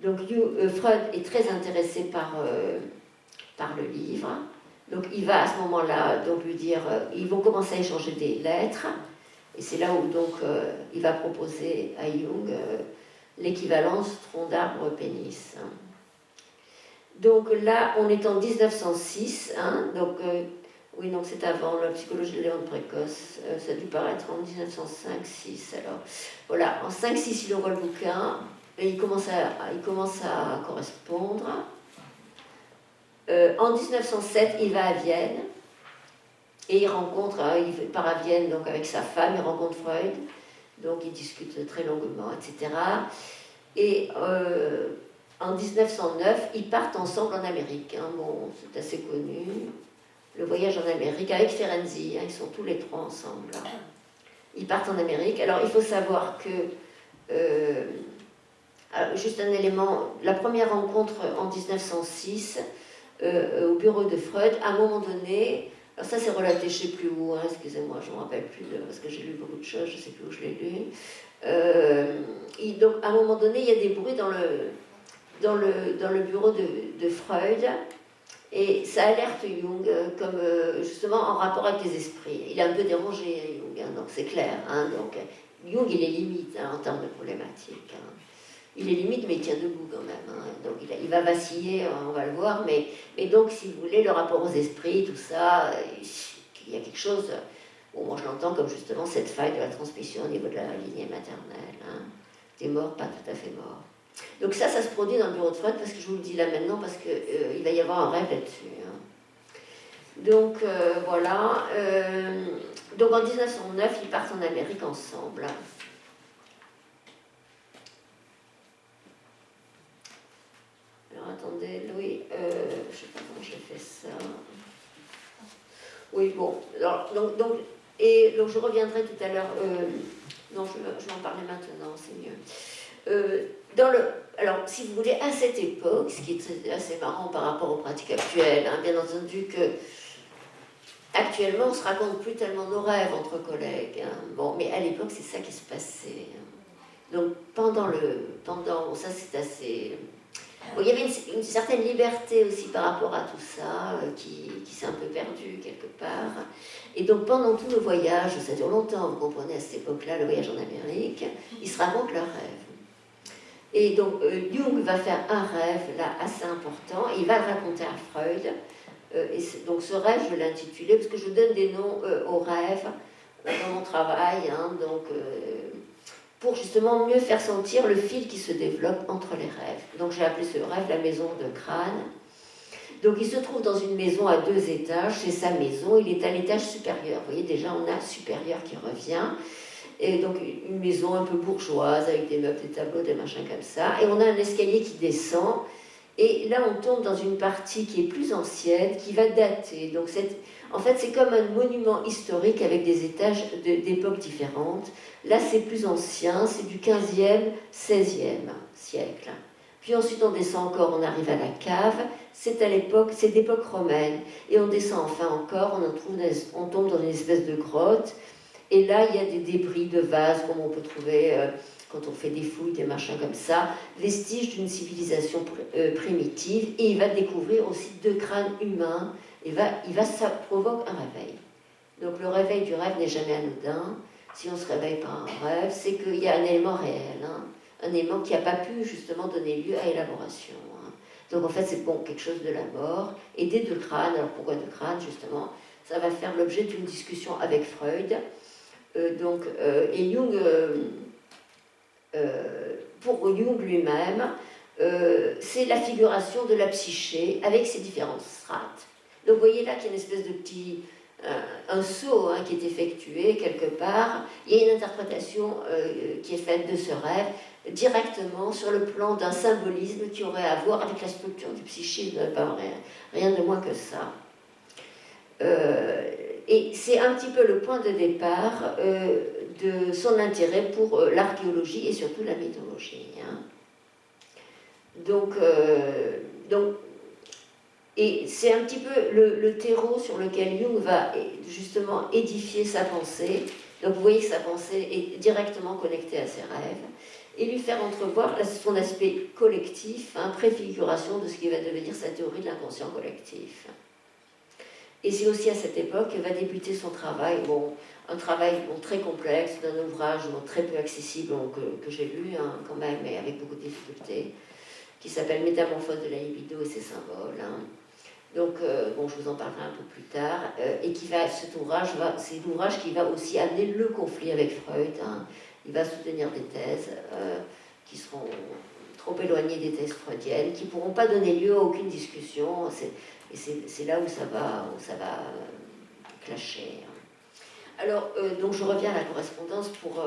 Donc Freud est très intéressé par le livre. Donc il va à ce moment-là donc lui dire, ils vont commencer à échanger des lettres et c'est là où donc il va proposer à Jung l'équivalence tronc d'arbre pénis. Donc là, on est en 1906, hein, donc oui, donc c'est avant la psychologie de Léon précoce, ça a dû paraître en 1905-6. Alors voilà, en 5-6, il aura le bouquin et il commence à correspondre. En 1907, il va à Vienne Et il rencontre, il part à Vienne donc, avec sa femme, il rencontre Freud, donc ils discutent très longuement, etc. Et en 1909, ils partent ensemble en Amérique. Hein. Bon, c'est assez connu. Le voyage en Amérique avec Ferenczi, hein, ils sont tous les trois ensemble. Là. Ils partent en Amérique. Alors il faut savoir que, juste un élément, la première rencontre en 1906, au bureau de Freud, à un moment donné, alors ça c'est relaté je ne sais plus où, hein, excusez-moi, je ne me rappelle plus, parce que j'ai lu beaucoup de choses, je ne sais plus où je l'ai lu. Donc à un moment donné, il y a des bruits dans le bureau de Freud, et ça alerte Jung, comme justement en rapport avec les esprits. Il est un peu dérangé, Jung, hein, donc c'est clair. Hein, donc, Jung, il est limite hein, en termes de problématiques. Hein. Il est limite, mais il tient debout quand même. Hein. Donc il va vaciller, on va le voir. Mais donc, si vous voulez, le rapport aux esprits, tout ça, il y a quelque chose. Bon, moi je l'entends comme justement cette faille de la transmission au niveau de la lignée maternelle. Hein. T'es mort, pas tout à fait mort. Donc ça se produit dans le bureau de Freud, parce que je vous le dis là maintenant, parce qu'il va y avoir un rêve là-dessus. Hein. Donc voilà. Donc en 1909, ils partent en Amérique ensemble. Alors attendez, Louis, je ne sais pas comment j'ai fait ça. Oui, bon. Alors, donc je reviendrai tout à l'heure. Non, je vais en parler maintenant, c'est mieux. Alors, si vous voulez, à cette époque, ce qui est assez marrant par rapport aux pratiques actuelles, hein, bien entendu que actuellement, on ne se raconte plus tellement nos rêves entre collègues. Hein. Bon, mais à l'époque, c'est ça qui se passait. Hein. Donc, ça c'est assez... Bon, il y avait une certaine liberté aussi par rapport à tout ça, qui s'est un peu perdue quelque part. Et donc, pendant tout le voyage, ça dure longtemps, vous comprenez, à cette époque-là, le voyage en Amérique, ils se racontent leurs rêves. Et donc, Jung va faire un rêve, là, assez important, et il va le raconter à Freud. Donc, ce rêve, je l'ai intitulé, parce que je donne des noms aux rêves dans mon travail, hein, donc, pour justement mieux faire sentir le fil qui se développe entre les rêves. Donc, j'ai appelé ce rêve la maison de crâne. Donc, il se trouve dans une maison à 2 étages, c'est sa maison, il est à l'étage supérieur. Vous voyez, déjà, on a supérieur qui revient. Et donc une maison un peu bourgeoise avec des meubles, des tableaux, des machins comme ça. Et on a un escalier qui descend. Et là, on tombe dans une partie qui est plus ancienne, qui va dater. Donc en fait, c'est comme un monument historique avec des étages d'époques différentes. Là, c'est plus ancien, c'est du 15e, 16e siècle. Puis ensuite, on descend encore, on arrive à la cave. C'est d'époque romaine. Et on descend enfin encore, on tombe dans une espèce de grotte. Et là, il y a des débris de vases, comme on peut trouver quand on fait des fouilles, des machins comme ça, vestiges d'une civilisation primitive. Et il va découvrir aussi 2 crânes humains. Et ça provoque un réveil. Donc le réveil du rêve n'est jamais anodin. Si on se réveille par un rêve, c'est qu'il y a un élément réel, hein, un élément qui n'a pas pu justement donner lieu à élaboration. Hein. Donc en fait, c'est quelque chose de la mort. Et des 2 crânes, alors pourquoi 2 crânes justement? Ça va faire l'objet d'une discussion avec Freud. Et Jung, pour Jung lui-même, c'est la figuration de la psyché avec ses différentes strates. Donc vous voyez là qu'il y a une espèce de petit... un saut hein, qui est effectué quelque part. Il y a une interprétation qui est faite de ce rêve directement sur le plan d'un symbolisme qui aurait à voir avec la structure du psychisme, pas rien de moins que ça. Et c'est un petit peu le point de départ de son intérêt pour l'archéologie et surtout la mythologie. Hein. Et c'est un petit peu le terreau sur lequel Jung va justement édifier sa pensée. Donc vous voyez que sa pensée est directement connectée à ses rêves et lui faire entrevoir son aspect collectif, hein, préfiguration de ce qui va devenir sa théorie de l'inconscient collectif. Et c'est aussi à cette époque que va débuter son travail, un travail très complexe, d'un ouvrage très peu accessible, que j'ai lu hein, quand même, mais avec beaucoup de difficultés, qui s'appelle Métamorphose de la libido et ses symboles. Hein. Donc, je vous en parlerai un peu plus tard. C'est l'ouvrage qui va aussi amener le conflit avec Freud. Hein. Il va soutenir des thèses qui seront trop éloignées des thèses freudiennes, qui ne pourront pas donner lieu à aucune discussion. Et c'est là où ça va clasher. Alors, donc je reviens à la correspondance pour...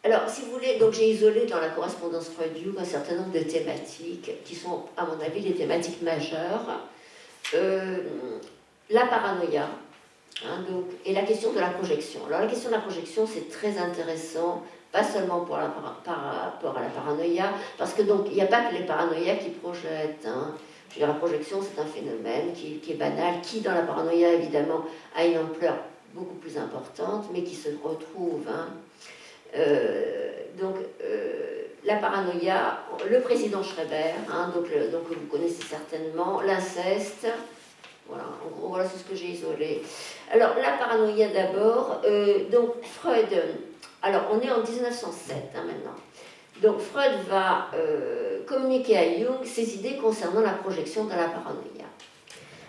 Alors, si vous voulez, donc j'ai isolé dans la correspondance Freud-Jung un certain nombre de thématiques qui sont, à mon avis, les thématiques majeures. La paranoïa, hein, donc, et la question de la projection. Alors, la question de la projection, c'est très intéressant, pas seulement par rapport à la paranoïa, parce que donc, il n'y a pas que les paranoïas qui projettent. Hein. Je veux dire, la projection, c'est un phénomène qui est banal, qui, dans la paranoïa, évidemment, a une ampleur beaucoup plus importante, mais qui se retrouve... Hein. La paranoïa, le président Schreiber, hein, donc vous connaissez certainement, l'inceste, voilà, en gros, voilà c'est ce que j'ai isolé. Alors, la paranoïa d'abord, donc Freud, alors on est en 1907 hein, maintenant, donc Freud va communiquer à Jung ses idées concernant la projection de la paranoïa.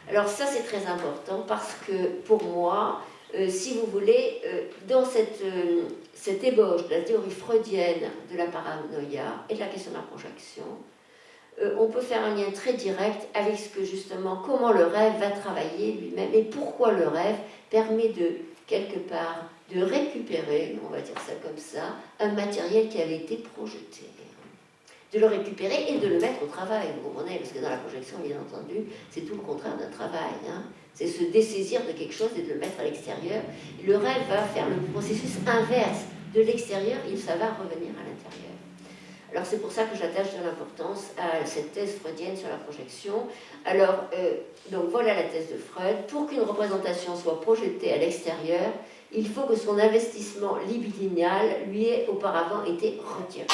Alors ça c'est très important parce que pour moi, si vous voulez, dans cette ébauche de la théorie freudienne de la paranoïa et de la question de la projection, on peut faire un lien très direct avec ce que justement, comment le rêve va travailler lui-même et pourquoi le rêve permet de, quelque part, de récupérer, on va dire ça comme ça, un matériel qui avait été projeté. De le récupérer et de le mettre au travail, vous comprenez, parce que dans la projection, bien entendu, c'est tout le contraire d'un travail. Hein. C'est se dessaisir de quelque chose et de le mettre à l'extérieur. Le rêve va faire le processus inverse de l'extérieur et ça va revenir à l'intérieur. Alors c'est pour ça que j'attache de l'importance à cette thèse freudienne sur la projection. Alors, donc voilà la thèse de Freud. Pour qu'une représentation soit projetée à l'extérieur, il faut que son investissement libidinal lui ait auparavant été retiré.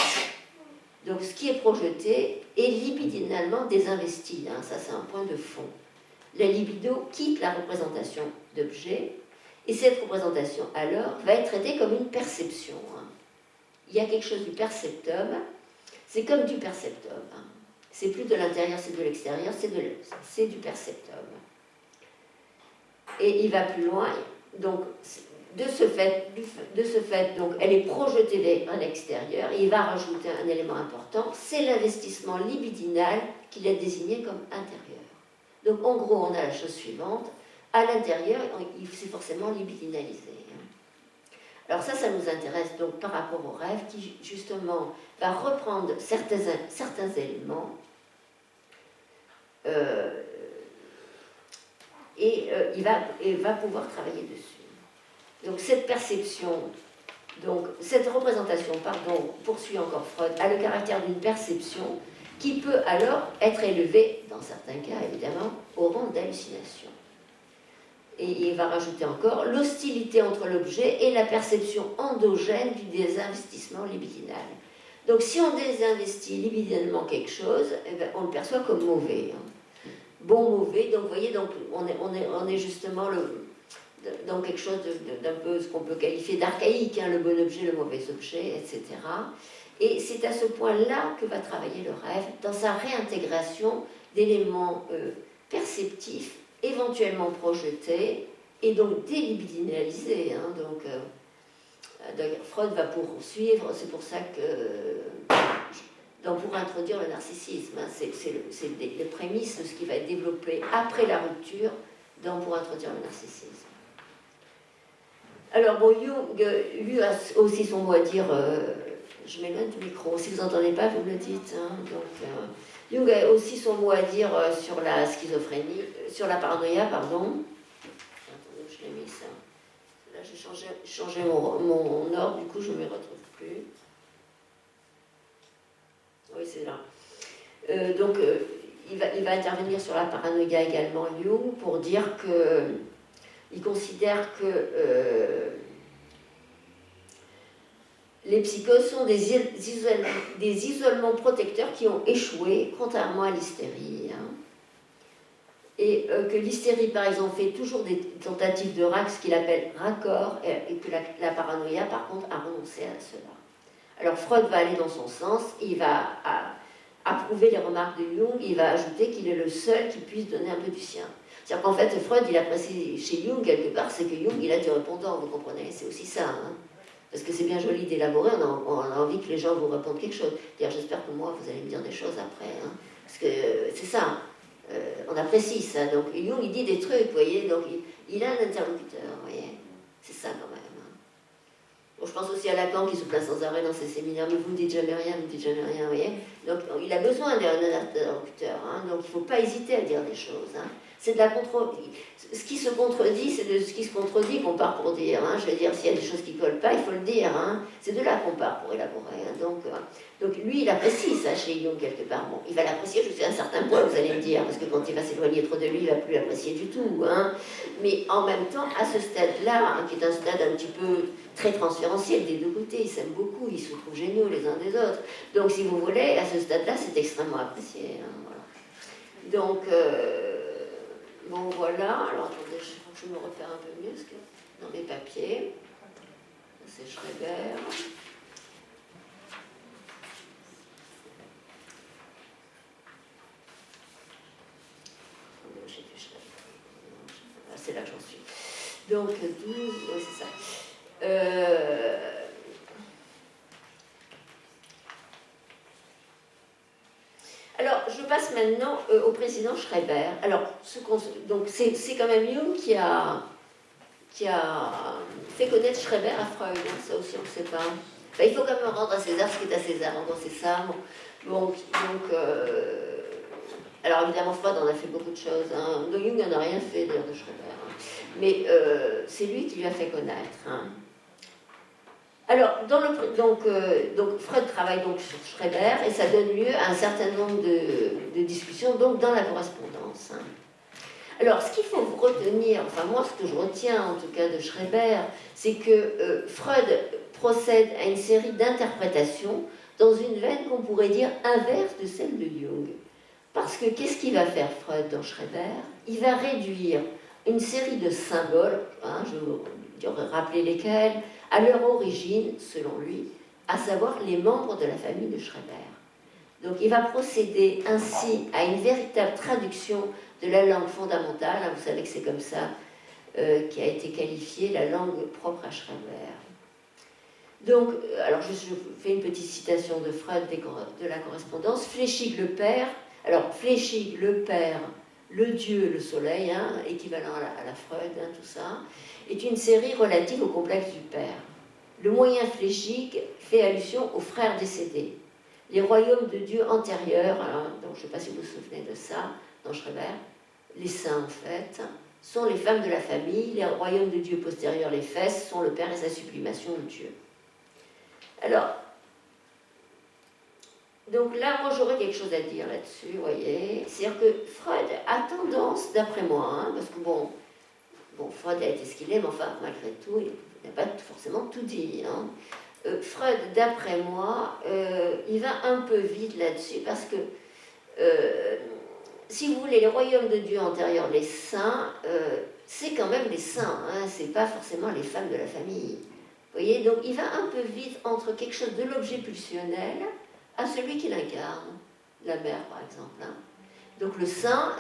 Donc ce qui est projeté est libidinalement désinvesti, hein, ça c'est un point de fond. La libido quitte la représentation d'objet, et cette représentation alors va être traitée comme une perception. Hein. Il y a quelque chose du perceptum, c'est comme du perceptum. Hein. C'est plus de l'intérieur, c'est de l'extérieur, c'est du perceptum. Et il va plus loin, donc de ce fait, donc, elle est projetée vers l'extérieur et il va rajouter un élément important, c'est l'investissement libidinal qu'il a désigné comme intérieur. Donc en gros, on a la chose suivante, à l'intérieur, c'est forcément libidinalisé. Alors ça nous intéresse donc par rapport au rêve qui justement va reprendre certains éléments il va pouvoir travailler dessus. Donc cette perception, donc cette représentation, poursuit encore Freud, a le caractère d'une perception qui peut alors être élevée, dans certains cas évidemment, au rang d'hallucination. Et il va rajouter encore l'hostilité entre l'objet et la perception endogène du désinvestissement libidinal. Donc si on désinvestit libidinalement quelque chose, eh bien, on le perçoit comme mauvais. Hein. Bon, mauvais, donc vous voyez, donc, on est justement dans quelque chose d'un peu ce qu'on peut qualifier d'archaïque, hein, le bon objet, le mauvais objet, etc. Et c'est à ce point-là que va travailler le rêve, dans sa réintégration d'éléments perceptifs, éventuellement projetés, et donc délibidinalisés. Hein, d'ailleurs, Freud va poursuivre, c'est pour ça que... Donc pour introduire le narcissisme, hein, c'est les prémices de ce qui va être développé après la rupture pour introduire le narcissisme. Alors bon, Jung, lui a aussi son mot à dire, je m'éloigne du micro, si vous n'entendez pas, vous me le dites. Hein, Jung a aussi son mot à dire sur la schizophrénie, sur la paranoïa, pardon. Attendez, je l'ai mis ça. Là, j'ai changé mon ordre, du coup, je ne me retrouve plus. Oui, c'est là. Il va intervenir sur la paranoïa également, Jung, pour dire qu'il considère que les psychoses sont des isolements protecteurs qui ont échoué, contrairement à l'hystérie. Hein. Et que l'hystérie, par exemple, fait toujours des tentatives de ce qu'il appelle raccord, et que la paranoïa, par contre, a renoncé à cela. Alors Freud va aller dans son sens, il va approuver les remarques de Jung, il va ajouter qu'il est le seul qui puisse donner un peu du sien. C'est-à-dire qu'en fait, Freud, il apprécie chez Jung, quelque part, c'est que Jung, il a du répondant, vous comprenez, c'est aussi ça. Hein. Parce que c'est bien joli d'élaborer, on a envie que les gens vous répondent quelque chose. D'ailleurs, j'espère que moi, vous allez me dire des choses après. Hein. Parce que c'est ça. on apprécie ça. Donc Jung, il dit des trucs, vous voyez, donc il a un interlocuteur, vous voyez. C'est ça quand même. Hein. Bon, je pense aussi à Lacan qui se place sans arrêt dans ses séminaires, mais vous ne dites jamais rien, vous ne dites jamais rien, vous voyez. Donc il a besoin d'un interlocuteur, hein, donc il ne faut pas hésiter à dire des choses. Hein. C'est de la ce qui se contredit, c'est de ce qui se contredit qu'on part pour dire. Hein. Je veux dire, s'il y a des choses qui ne collent pas, il faut le dire. Hein. C'est de là qu'on part pour élaborer. Hein. Donc lui, il apprécie ça chez Jung quelque part. Bon, il va l'apprécier jusqu'à un certain point, vous allez me dire, parce que quand il va s'éloigner trop de lui, il ne va plus l'apprécier du tout. Hein. Mais en même temps, à ce stade-là, hein, qui est un stade un petit peu très transférentiel des deux côtés, ils s'aiment beaucoup, ils se trouvent géniaux les uns des autres. Donc si vous voulez, à ce stade-là, c'est extrêmement apprécié. Hein, voilà. Donc... bon voilà, alors attendez, il faut que je me repère un peu mieux parce que dans mes papiers, c'est Schreber. C'est là que j'en suis. Donc 12, oui c'est ça. Alors, je passe maintenant au président Schreber. Alors, donc c'est quand même Jung qui a fait connaître Schreber à Freud, hein, ça aussi on ne sait pas. Enfin, il faut quand même rendre à César ce qui est à César, en gros c'est ça. Donc alors évidemment Freud en a fait beaucoup de choses, hein. Donc Jung n'en a rien fait d'ailleurs de Schreber, hein. Mais c'est lui qui lui a fait connaître. Hein. Alors, donc Freud travaille donc sur Schreber et ça donne lieu à un certain nombre de discussions donc dans la correspondance. Hein. Alors, ce qu'il faut retenir, enfin moi ce que je retiens en tout cas de Schreber, c'est que Freud procède à une série d'interprétations dans une veine qu'on pourrait dire inverse de celle de Jung. Parce que qu'est-ce qu'il va faire Freud dans Schreber? Il va réduire une série de symboles, hein, je vais rappeler lesquels, à leur origine, selon lui, à savoir les membres de la famille de Schreber. Donc il va procéder ainsi à une véritable traduction de la langue fondamentale, hein, vous savez que c'est comme ça qui a été qualifiée la langue propre à Schreber. Donc, alors je fais une petite citation de Freud de la correspondance. Fléchig le père, alors Fléchig le père, le Dieu, le soleil, hein, équivalent à la Freud, hein, tout ça, est une série relative au complexe du père. Le moyen Fléchig fait allusion aux frères décédés. Les royaumes de Dieu antérieurs, alors, donc je ne sais pas si vous vous souvenez de ça, dans Schreber, les saints en fait, sont les femmes de la famille, les royaumes de Dieu postérieurs, les fesses, sont le père et sa sublimation, le Dieu. Alors, donc là, moi j'aurais quelque chose à dire là-dessus, vous voyez. C'est-à-dire que Freud a tendance, d'après moi, hein, parce que bon, Freud a été ce qu'il est, mais enfin, malgré tout, il n'a pas forcément tout dit. Hein. Freud, d'après moi, il va un peu vite là-dessus, parce que, si vous voulez, les royaumes de Dieu antérieurs, les saints, c'est quand même les saints, hein, c'est pas forcément les femmes de la famille. Vous voyez, donc il va un peu vite entre quelque chose de l'objet pulsionnel à celui qui l'incarne, la mère par exemple. Hein. Donc le sein,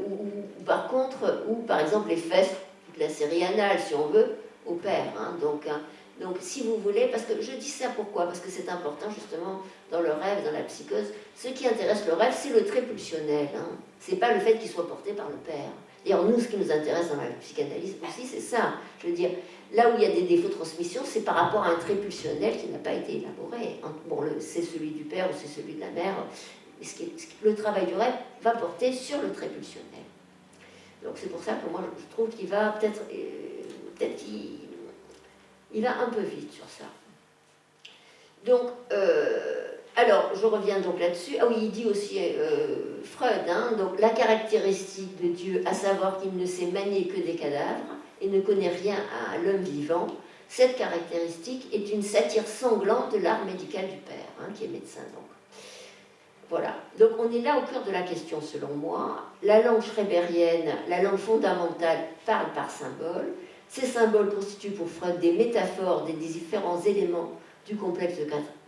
ou par contre, ou par exemple les fesses, toute la série anale si on veut, au père. Hein. Donc si vous voulez, parce que je dis ça pourquoi? Parce que c'est important justement dans le rêve, dans la psychose. Ce qui intéresse le rêve, c'est le trait pulsionnel. Hein. C'est pas le fait qu'il soit porté par le père. D'ailleurs, nous, ce qui nous intéresse dans la psychanalyse aussi, c'est ça. Je veux dire, là où il y a des défauts de transmission, c'est par rapport à un trait pulsionnel qui n'a pas été élaboré. Bon, c'est celui du père ou c'est celui de la mère. Le travail du rêve va porter sur le trait pulsionnel. Donc c'est pour ça que moi, je trouve qu'il va peut-être il va un peu vite sur ça. Donc, alors, je reviens donc là-dessus. Ah oui, il dit aussi Freud, hein, donc la caractéristique de Dieu, à savoir qu'il ne sait manier que des cadavres et ne connaît rien à l'homme vivant, cette caractéristique est une satire sanglante de l'art médical du père, hein, qui est médecin donc. Voilà, donc on est là au cœur de la question selon moi. La langue schreberienne, la langue fondamentale, parle par symboles. Ces symboles constituent pour Freud des métaphores des différents éléments du complexe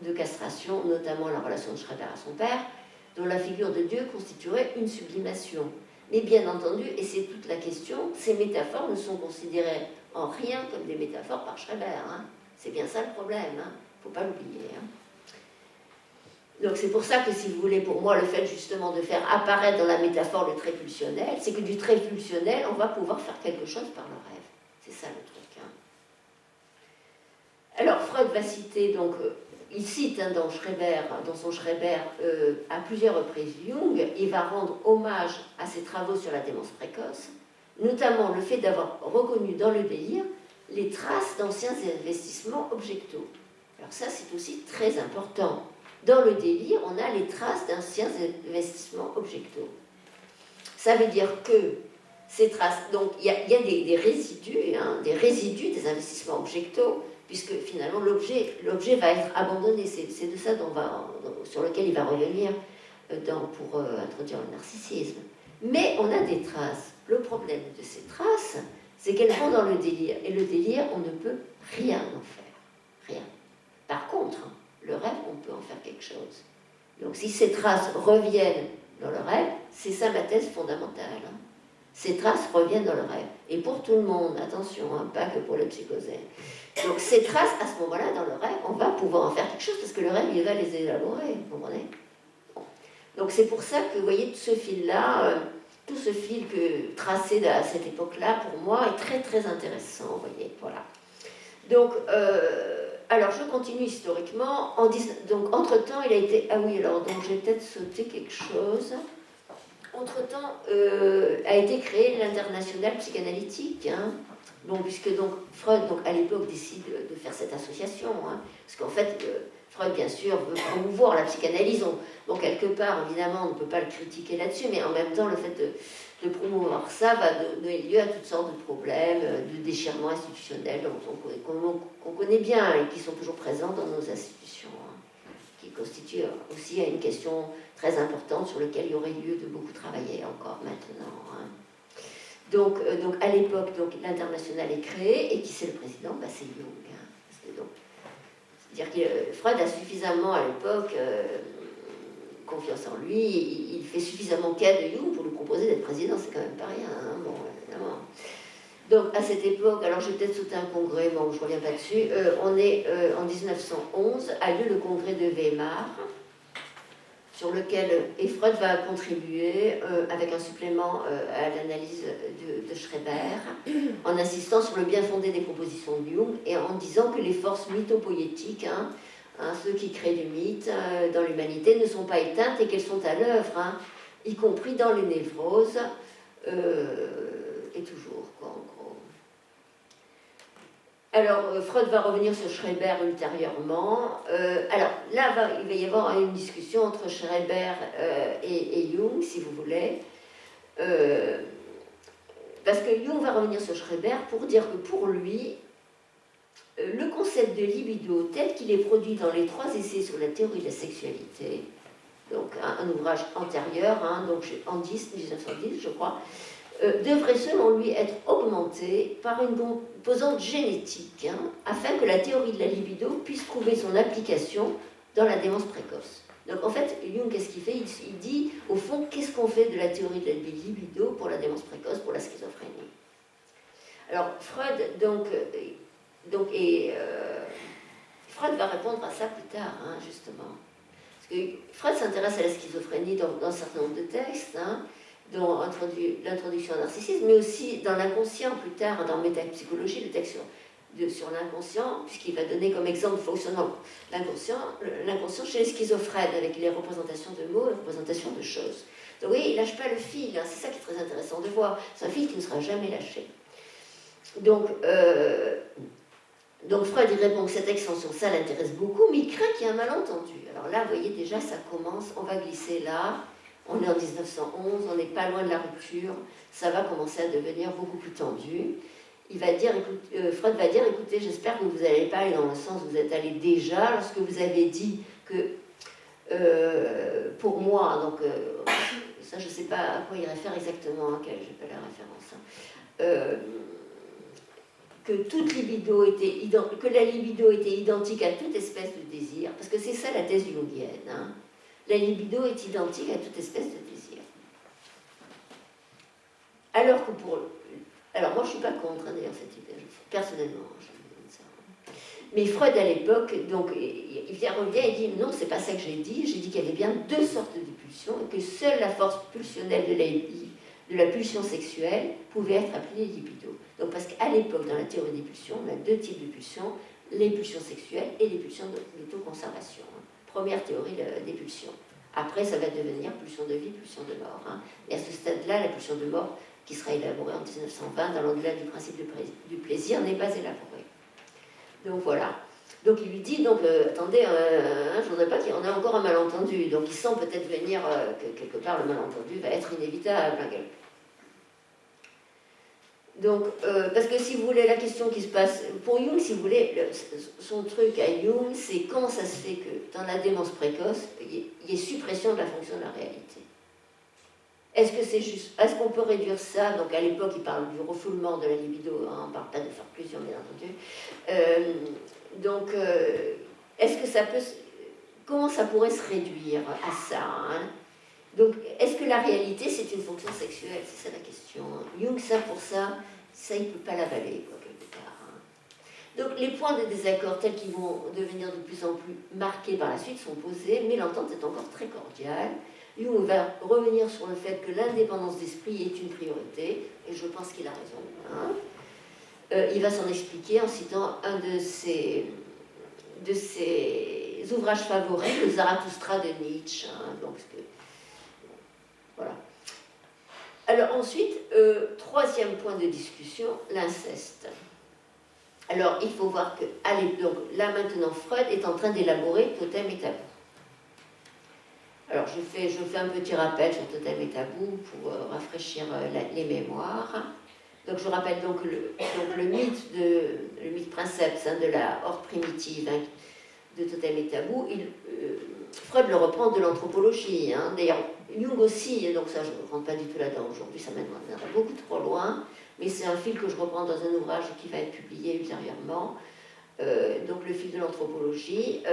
de castration, notamment la relation de Schreber à son père, dont la figure de Dieu constituerait une sublimation. Mais bien entendu, et c'est toute la question, ces métaphores ne sont considérées en rien comme des métaphores par Schreber. Hein. C'est bien ça le problème, il ne faut pas l'oublier. Hein. Donc c'est pour ça que, si vous voulez, pour moi, le fait justement de faire apparaître dans la métaphore le trait pulsionnel, c'est que du trait pulsionnel, on va pouvoir faire quelque chose par le rêve. C'est ça le truc. Hein. Alors Freud va citer, donc, il cite dans son Schreber, à plusieurs reprises Jung. Il va rendre hommage à ses travaux sur la démence précoce, notamment le fait d'avoir reconnu dans le délire les traces d'anciens investissements objectaux. Alors ça, c'est aussi très important. Dans le délire, on a les traces d'anciens investissements objectaux. Ça veut dire que ces traces, donc il y a des résidus, hein, des investissements objectaux, puisque finalement l'objet va être abandonné. C'est de ça sur lequel il va revenir pour introduire le narcissisme. Mais on a des traces. Le problème de ces traces, c'est qu'elles vont dans le délire. Et le délire, on ne peut rien en faire. Rien. Par contre, le rêve, on peut en faire quelque chose. Donc si ces traces reviennent dans le rêve, c'est ça ma thèse fondamentale. Hein. Ces traces reviennent dans le rêve. Et pour tout le monde, attention, hein, pas que pour le psychosène. Donc ces traces, à ce moment-là, dans le rêve, on va pouvoir en faire quelque chose, parce que le rêve, il va les élaborer, vous comprenez ? Bon. Donc c'est pour ça que, vous voyez, ce fil-là, tout ce fil tracé à cette époque-là, pour moi, est très très intéressant, vous voyez, voilà. Donc, alors je continue historiquement. Donc, entre-temps, il a été... Ah oui, alors, donc j'ai peut-être sauté quelque chose. Entre-temps, a été créé l'Internationale psychanalytique, hein. Bon, puisque donc, Freud, donc, à l'époque, décide de faire cette association, hein, parce qu'en fait, Freud, bien sûr, veut promouvoir la psychanalyse. Donc, quelque part, évidemment, on ne peut pas le critiquer là-dessus, mais en même temps, le fait de promouvoir ça va donner lieu à toutes sortes de problèmes, de déchirements institutionnels qu'on connaît bien et qui sont toujours présents dans nos institutions, hein, qui constituent aussi une question très importante sur laquelle il y aurait lieu de beaucoup travailler encore maintenant. Hein. Donc à l'époque, l'Internationale est créée, et qui c'est le président? C'est Jung. Hein. C'est-à-dire que Freud a suffisamment à l'époque confiance en lui, il fait suffisamment cas de Jung pour lui proposer d'être président, c'est quand même pas rien, hein, bon, évidemment. Donc à cette époque, alors j'ai peut-être sauté un congrès, bon, je ne reviens pas dessus, on est en 1911, a lieu le congrès de Weimar, sur lequel Freud va contribuer avec un supplément à l'analyse de Schreber, en insistant sur le bien fondé des propositions de Jung et en disant que les forces mythopoïétiques, ceux qui créent du mythe dans l'humanité, ne sont pas éteintes et qu'elles sont à l'œuvre, hein, y compris dans les névroses, et toujours, quoi, en gros. Alors, Freud va revenir sur Schreber ultérieurement. Alors, là, il va y avoir une discussion entre Schreber et Jung, si vous voulez. Parce que Jung va revenir sur Schreber pour dire que pour lui, le concept de libido tel qu'il est produit dans les 3 essais sur la théorie de la sexualité, donc un ouvrage antérieur, hein, donc en 1910 je crois, devrait selon lui être augmenté par une composante génétique, hein, afin que la théorie de la libido puisse trouver son application dans la démence précoce. Donc en fait, Jung, qu'est-ce qu'il fait? Il dit, au fond, qu'est-ce qu'on fait de la théorie de la libido pour la démence précoce, pour la schizophrénie? Alors Freud, Freud va répondre à ça plus tard, hein, justement. Parce que Freud s'intéresse à la schizophrénie dans un certain nombre de textes, hein, dont l'introduction au narcissisme, mais aussi dans l'inconscient plus tard, dans Métapsychologie, le texte sur l'inconscient, puisqu'il va donner comme exemple de fonctionnement l'inconscient chez les schizophrènes, avec les représentations de mots et les représentations de choses. Donc oui, il ne lâche pas le fil, hein, c'est ça qui est très intéressant de voir. C'est un fil qui ne sera jamais lâché. Donc Freud il répond que cette extension, ça l'intéresse beaucoup, mais il craint qu'il y ait un malentendu. Alors là, vous voyez déjà, ça commence, on va glisser là, on est en 1911, on n'est pas loin de la rupture, ça va commencer à devenir beaucoup plus tendu. Freud va dire, écoutez, j'espère que vous n'allez pas aller dans le sens où vous êtes allé déjà, lorsque vous avez dit que, pour moi, donc, ça je ne sais pas à quoi il réfère exactement, je n'ai pas la référence, hein, que la libido était identique à toute espèce de désir, parce que c'est ça la thèse jungienne, hein. La libido est identique à toute espèce de désir. Alors moi je ne suis pas contre, hein, d'ailleurs, cette idée, personnellement, j'aime ça. Mais Freud, à l'époque, donc, revient et dit non, c'est pas ça que j'ai dit qu'il y avait bien deux sortes de pulsions et que seule la force pulsionnelle de la pulsion sexuelle pouvait être appelée libido. Donc, parce qu'à l'époque, dans la théorie des pulsions, on a deux types de pulsions, les pulsions sexuelles et les pulsions d'autoconservation. Première théorie des pulsions. Après, ça va devenir pulsion de vie, pulsion de mort. Et à ce stade-là, la pulsion de mort, qui sera élaborée en 1920 dans l'au-delà du principe du plaisir, n'est pas élaborée. Donc voilà. Donc il lui dit, attendez, je ne voudrais pas qu'il y en ait encore un malentendu. Donc il sent peut-être venir que quelque part le malentendu va être inévitable. Donc, parce que si vous voulez, la question qui se passe, pour Jung, si vous voulez, son truc à Jung, c'est comment ça se fait que dans la démence précoce, il y ait suppression de la fonction de la réalité. Est-ce que c'est juste, est-ce qu'on peut réduire ça? Donc à l'époque, il parle du refoulement de la libido, on ne parle pas de faire plusieurs, bien entendu. Est-ce que ça peut, comment ça pourrait se réduire à ça, Donc, est-ce que la réalité, c'est une fonction sexuelle? C'est ça la question. Jung, pour ça, il ne peut pas l'avaler, quelque part. Donc, les points de désaccord, tels qu'ils vont devenir de plus en plus marqués par la suite, sont posés, mais l'entente est encore très cordiale. Jung va revenir sur le fait que l'indépendance d'esprit est une priorité, et je pense qu'il a raison. Il va s'en expliquer en citant un de ses ouvrages favoris, le Zarathustra de Nietzsche. Voilà. Alors ensuite, troisième point de discussion, l'inceste. Alors il faut voir que donc, là maintenant Freud est en train d'élaborer Totem et Tabou. Alors je fais un petit rappel sur Totem et Tabou pour rafraîchir les mémoires. Donc je rappelle le mythe princeps de la horde primitive de Totem et Tabou. Freud le reprend de l'anthropologie. D'ailleurs, Jung aussi, donc ça je ne rentre pas du tout là-dedans aujourd'hui, ça m'amènera beaucoup trop loin, mais c'est un fil que je reprends dans un ouvrage qui va être publié ultérieurement, donc le fil de l'anthropologie.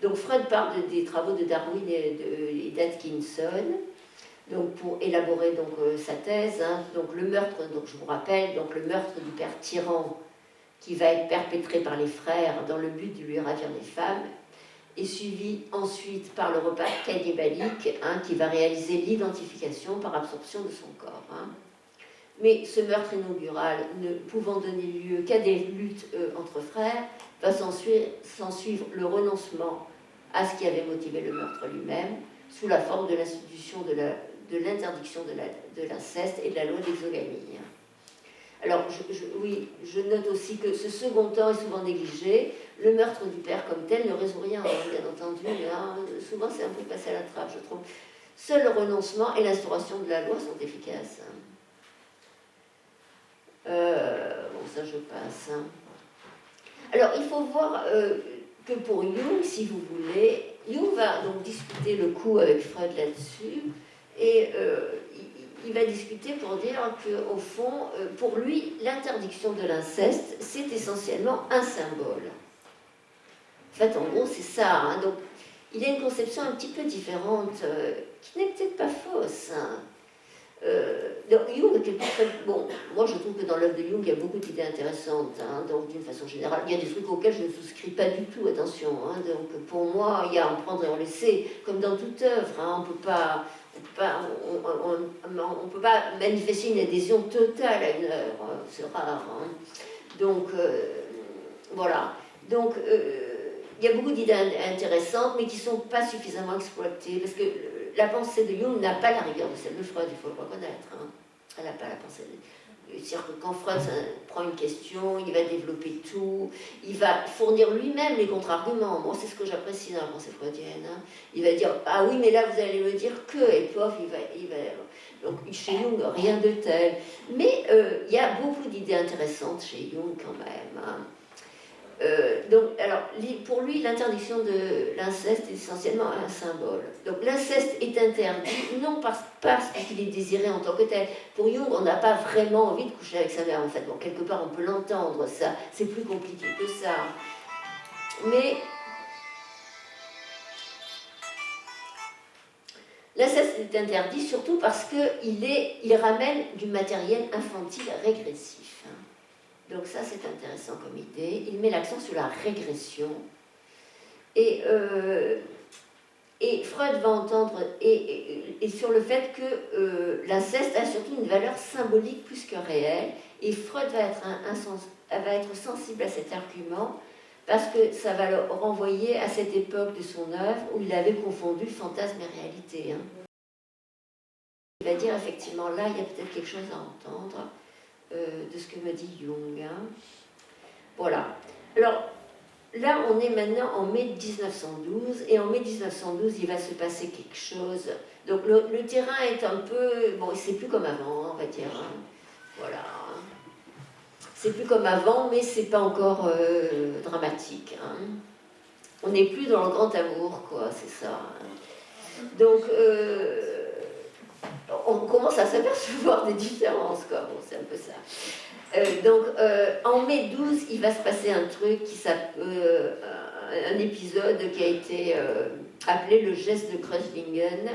Donc Freud parle des travaux de Darwin et d'Atkinson, donc pour élaborer sa thèse. Donc le meurtre, donc je vous rappelle, donc le meurtre du père tyran qui va être perpétré par les frères dans le but de lui ravir les femmes, est suivi ensuite par le repas cannibalique qui va réaliser l'identification par absorption de son corps. Mais ce meurtre inaugural, ne pouvant donner lieu qu'à des luttes entre frères, va s'en suivre le renoncement à ce qui avait motivé le meurtre lui-même, sous la forme de l'institution de l'interdiction de l'inceste et de la loi d'exogamie. Alors, je note aussi que ce second temps est souvent négligé. Le meurtre du père comme tel ne résout rien, bien entendu. Souvent, c'est un peu passé à la trappe, je trouve. Seul le renoncement et l'instauration de la loi sont efficaces. Ça, je passe. Alors, il faut voir que pour Jung, si vous voulez, Jung va donc discuter le coup avec Freud là-dessus, et il va discuter pour dire qu'au fond, pour lui, l'interdiction de l'inceste, c'est essentiellement un symbole. En fait, en gros, c'est ça. Donc, il a une conception un petit peu différente, qui n'est peut-être pas fausse. Donc, Jung, bon, moi je trouve que dans l'œuvre de Jung, il y a beaucoup d'idées intéressantes. Donc, d'une façon générale, il y a des trucs auxquels je ne souscris pas du tout, attention. Donc, pour moi, il y a à en prendre et en laisser, comme dans toute œuvre. On ne peut pas manifester une adhésion totale à une œuvre, c'est rare. Donc, voilà. Donc, il y a beaucoup d'idées intéressantes, mais qui ne sont pas suffisamment exploitées, parce que la pensée de Jung n'a pas la rigueur de celle de Freud, il faut le reconnaître. Elle n'a pas la pensée de... C'est-à-dire que quand Freud prend une question, il va développer tout, il va fournir lui-même les contre-arguments. Moi, c'est ce que j'apprécie dans la pensée freudienne. Il va dire, ah oui, mais là, vous allez me dire que, et pof, il va... Donc, chez Jung, rien de tel. Mais il y a beaucoup d'idées intéressantes chez Jung, quand même. Donc, alors, pour lui, l'interdiction de l'inceste est essentiellement un symbole. Donc, l'inceste est interdit, non parce qu'il est désiré en tant que tel. Pour Jung, on n'a pas vraiment envie de coucher avec sa mère, en fait. Bon, quelque part, on peut l'entendre, ça. C'est plus compliqué que ça. Mais l'inceste est interdit surtout parce qu'il ramène du matériel infantile régressif. Donc ça, c'est intéressant comme idée. Il met l'accent sur la régression. Et Freud va entendre, et sur le fait que l'inceste a surtout une valeur symbolique plus que réelle, et Freud va être sensible à cet argument, parce que ça va le renvoyer à cette époque de son œuvre où il avait confondu fantasme et réalité. Il va dire effectivement, là, il y a peut-être quelque chose à entendre de ce que me dit Jung. Voilà. Alors, là, on est maintenant en mai 1912, et en mai 1912, il va se passer quelque chose. Donc, le terrain est un peu... Bon, c'est plus comme avant, on va dire. Voilà. C'est plus comme avant, mais c'est pas encore dramatique. On n'est plus dans le grand amour, quoi, c'est ça. Donc, on commence à s'apercevoir des différences, quoi. Bon, c'est un peu ça. Donc, en mai 12, il va se passer un truc un épisode qui a été appelé le geste de Kreuzlingen,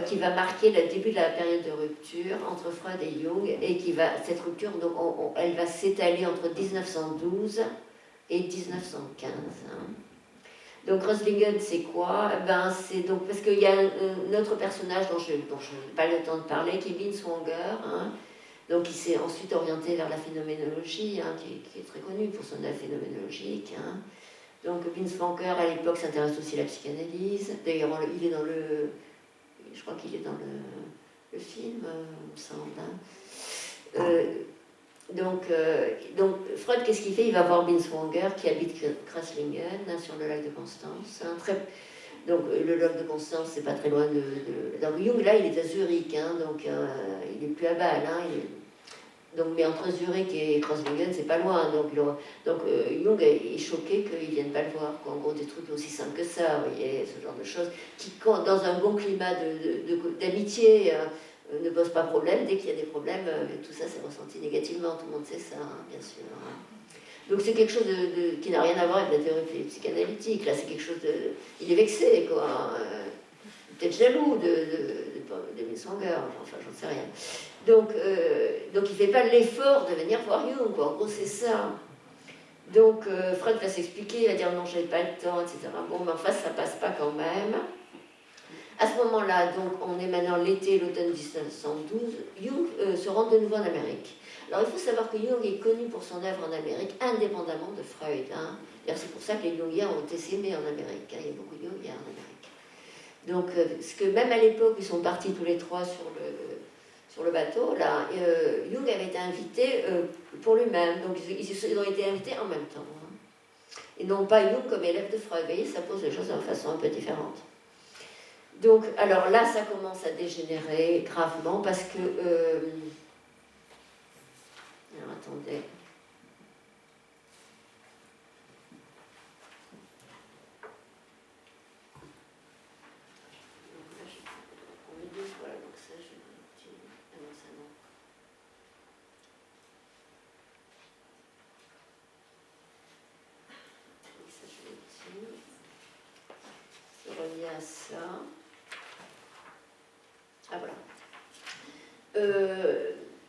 qui va marquer le début de la période de rupture entre Freud et Jung, et cette rupture, donc, elle va s'étaler entre 1912 et 1915. Donc Kreuzlingen, c'est quoi? C'est donc parce qu'il y a un autre personnage dont je n'ai pas le temps de parler, qui est Binswanger. Donc il s'est ensuite orienté vers la phénoménologie, qui est très connu pour son œuvre phénoménologique. Donc Binswanger, à l'époque, s'intéresse aussi à la psychanalyse. D'ailleurs, il est dans je crois qu'il est dans le film, il me semble. Donc Freud, qu'est-ce qu'il fait? Il va voir Binswanger, qui habite Kreuzlingen, sur le lac de Constance. Donc le lac de Constance, c'est pas très loin de... Donc Jung, là, il est à Zurich, donc il est plus à Bâle. Mais entre Zurich et Kreuzlingen, c'est pas loin. Donc Jung est choqué qu'ils viennent pas le voir. En gros, des trucs aussi simples que ça, vous voyez, ce genre de choses, qui, dans un bon climat d'amitié, ne pose pas problème. Dès qu'il y a des problèmes, tout ça c'est ressenti négativement, tout le monde sait ça, bien sûr. Donc c'est quelque chose qui n'a rien à voir avec la théorie psychanalytique. Là, c'est quelque chose de... Il est vexé, quoi. Peut-être jaloux de Binswanger, enfin, j'en sais rien. Donc il ne fait pas l'effort de venir voir Jung, quoi. En gros, c'est ça. Donc Freud va s'expliquer, il va dire non, j'avais pas le temps, etc. Bon, mais en face, ça passe pas quand même. À ce moment-là, donc, on est maintenant l'été, l'automne 1912, Jung se rend de nouveau en Amérique. Alors, il faut savoir que Jung est connu pour son œuvre en Amérique, indépendamment de Freud. C'est pour ça que les Jungiens ont été s'aimer en Amérique. Il y a beaucoup de Jungiens en Amérique. Donc, parce que même à l'époque, ils sont partis tous les trois sur le bateau, là, Jung avait été invité pour lui-même. Donc, ils ont été invités en même temps. Et non pas Jung comme élève de Freud. Vous voyez, ça pose les choses de façon un peu différente. Donc, alors là, ça commence à dégénérer gravement parce que... alors, attendez. On met deux fois, donc ça, je vais... Ah non, ça non. Et ça, je vais dire. C'est relié à ça. Ah voilà.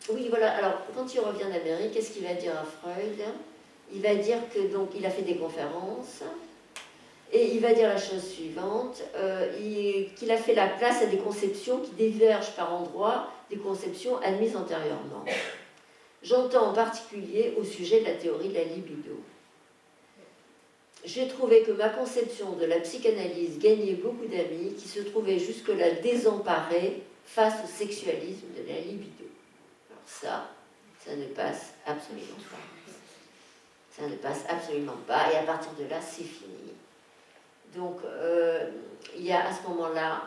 Oui, voilà. Alors, quand il revient d'Amérique, qu'est-ce qu'il va dire à Freud? Il va dire que donc il a fait des conférences et il va dire la chose suivante qu'il a fait la place à des conceptions qui divergent par endroits des conceptions admises antérieurement. J'entends en particulier au sujet de la théorie de la libido. J'ai trouvé que ma conception de la psychanalyse gagnait beaucoup d'amis qui se trouvaient jusque-là désemparés face au sexualisme de la libido. Alors ça ne passe absolument pas. Ça ne passe absolument pas, et à partir de là, c'est fini. Donc, il y a à ce moment-là,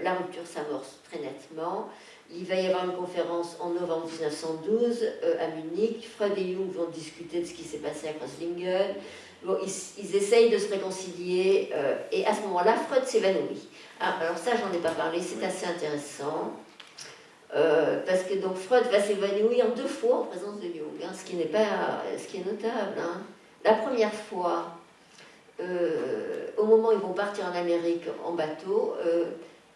la rupture s'amorce très nettement. Il va y avoir une conférence en novembre 1912 à Munich. Freud et Jung vont discuter de ce qui s'est passé à Kreuzlingen. Bon, ils essayent de se réconcilier, et à ce moment-là, Freud s'évanouit. Alors ça, j'en ai pas parlé, c'est assez intéressant, parce que donc Freud va s'évanouir 2 fois en présence de Jung, ce qui est notable. La première fois, au moment où ils vont partir en Amérique en bateau,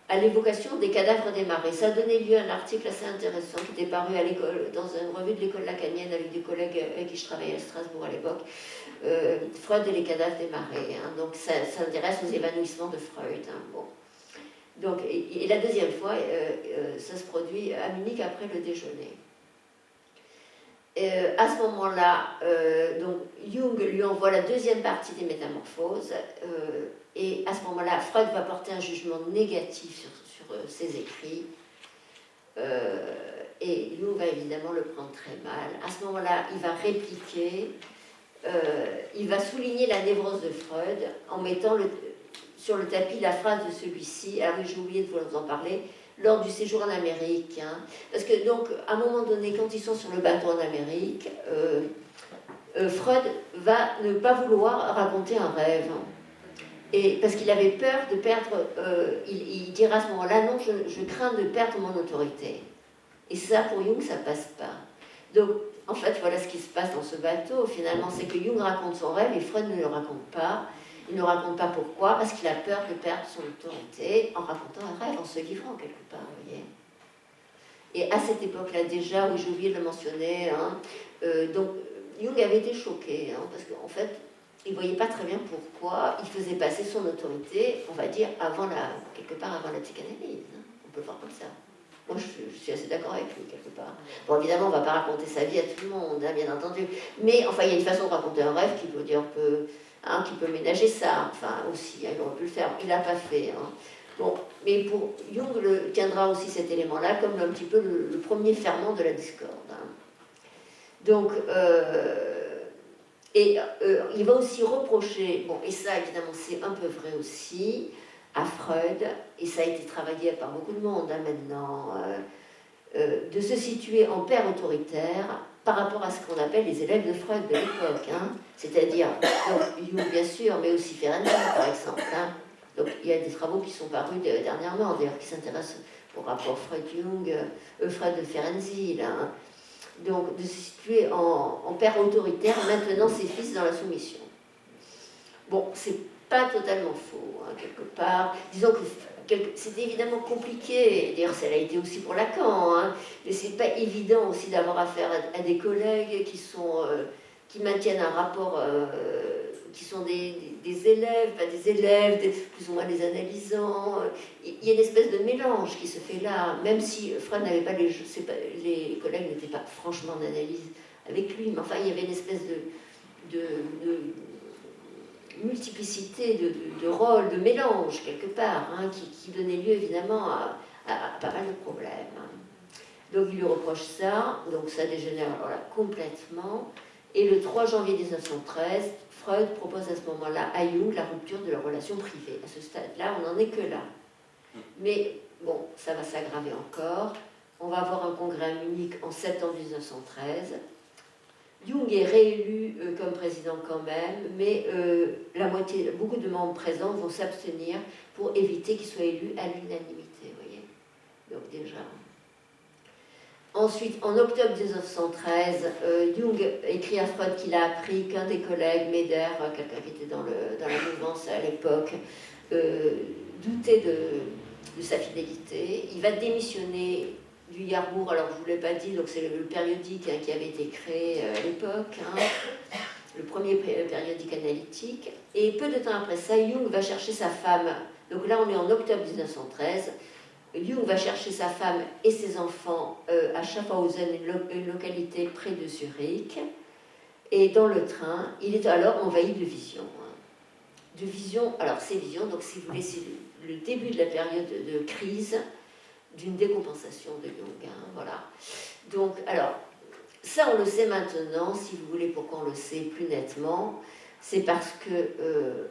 à l'évocation des cadavres des marées. Ça a donné lieu à un article assez intéressant qui était paru à l'école, dans une revue de l'école lacanienne avec des collègues avec qui je travaillais à Strasbourg à l'époque, Freud et les cadavres des marées. Hein. Donc ça s'intéresse aux évanouissements de Freud. Hein. Bon. Donc, et la deuxième fois, ça se produit à Munich après le déjeuner. À ce moment-là, donc Jung lui envoie la deuxième partie des Métamorphoses, et à ce moment-là, Freud va porter un jugement négatif sur ses écrits, et Jung va évidemment le prendre très mal. À ce moment-là, il va répliquer, il va souligner la névrose de Freud en mettant sur le tapis la phrase de celui-ci. Alors j'ai oublié de vous en parler. Lors du séjour en Amérique. Hein. Parce que, donc, à un moment donné, quand ils sont sur le bateau en Amérique, Freud va ne pas vouloir raconter un rêve. Et, parce qu'il avait peur de perdre... il dira à ce moment-là, non, je crains de perdre mon autorité. Et ça, pour Jung, ça passe pas. Donc, en fait, voilà ce qui se passe dans ce bateau. Finalement, c'est que Jung raconte son rêve et Freud ne le raconte pas. Il ne raconte pas pourquoi, parce qu'il a peur de perdre son autorité en racontant un rêve, en se livrant quelque part, vous voyez. Et à cette époque-là déjà, oui, j'ai oublié de le mentionner, hein, donc Jung avait été choqué, hein, parce qu'en fait, il ne voyait pas très bien pourquoi il faisait passer son autorité, on va dire, quelque part avant la psychanalyse. Hein. On peut le voir comme ça. Moi, je suis assez d'accord avec lui, quelque part. Bon, évidemment, on ne va pas raconter sa vie à tout le monde, hein, bien entendu. Mais, enfin, il y a une façon de raconter un rêve qui peut dire qui peut ménager ça, enfin aussi, hein, il aurait pu le faire, il l'a pas fait. Hein. Bon, mais pour Jung tiendra aussi cet élément-là comme un petit peu le premier ferment de la discorde. Hein. Donc, il va aussi reprocher, bon, et ça évidemment c'est un peu vrai aussi, à Freud, et ça a été travaillé par beaucoup de monde hein, maintenant, de se situer en père autoritaire par rapport à ce qu'on appelle les élèves de Freud de l'époque, hein. C'est-à-dire, Jung bien sûr, mais aussi Ferenczi par exemple. Hein. Donc il y a des travaux qui sont parus dernièrement, d'ailleurs, qui s'intéressent au rapport Freud-Jung, Freud-Ferenczi, là. Hein. Donc de se situer en père autoritaire, maintenant ses fils dans la soumission. Bon, c'est pas totalement faux, hein, quelque part. Disons que c'était évidemment compliqué, d'ailleurs ça l'a été aussi pour Lacan, hein, mais c'est pas évident aussi d'avoir affaire à des collègues qui maintiennent un rapport, qui sont des élèves, pas des élèves, plus ou moins des analysants. Il y a une espèce de mélange qui se fait là, même si Freud n'avait pas les collègues n'étaient pas franchement d'analyse avec lui, mais enfin il y avait une espèce de multiplicité de rôles, de mélange quelque part, hein, qui donnait lieu évidemment à pas mal de problèmes. Hein. Donc il lui reproche ça, donc ça dégénère alors là complètement. Et le 3 janvier 1913, Freud propose à ce moment-là à Jung la rupture de leur relation privée. À ce stade-là, on n'en est que là. Mais bon, ça va s'aggraver encore. On va avoir un congrès à Munich en septembre 1913. Jung est réélu comme président quand même, mais beaucoup de membres présents vont s'abstenir pour éviter qu'il soit élu à l'unanimité, vous voyez. Donc déjà. Ensuite, en octobre 1913, Jung écrit à Freud qu'il a appris qu'un des collègues, Meder, quelqu'un qui était dans la mouvance à l'époque, doutait de sa fidélité. Il va démissionner du Jahrbuch, alors je ne vous l'ai pas dit, donc c'est le périodique hein, qui avait été créé à l'époque, hein, le premier périodique analytique. Et peu de temps après ça, Jung va chercher sa femme. Donc là, on est en octobre 1913. Jung va chercher sa femme et ses enfants à Schaffhausen, une localité près de Zurich. Et dans le train, il est alors envahi de visions. Hein. De visions, alors ces visions, donc si vous voulez, c'est le début de la période de crise, d'une décompensation de Jung. Hein, voilà. Donc, alors, ça on le sait maintenant, si vous voulez, pourquoi on le sait plus nettement, c'est parce que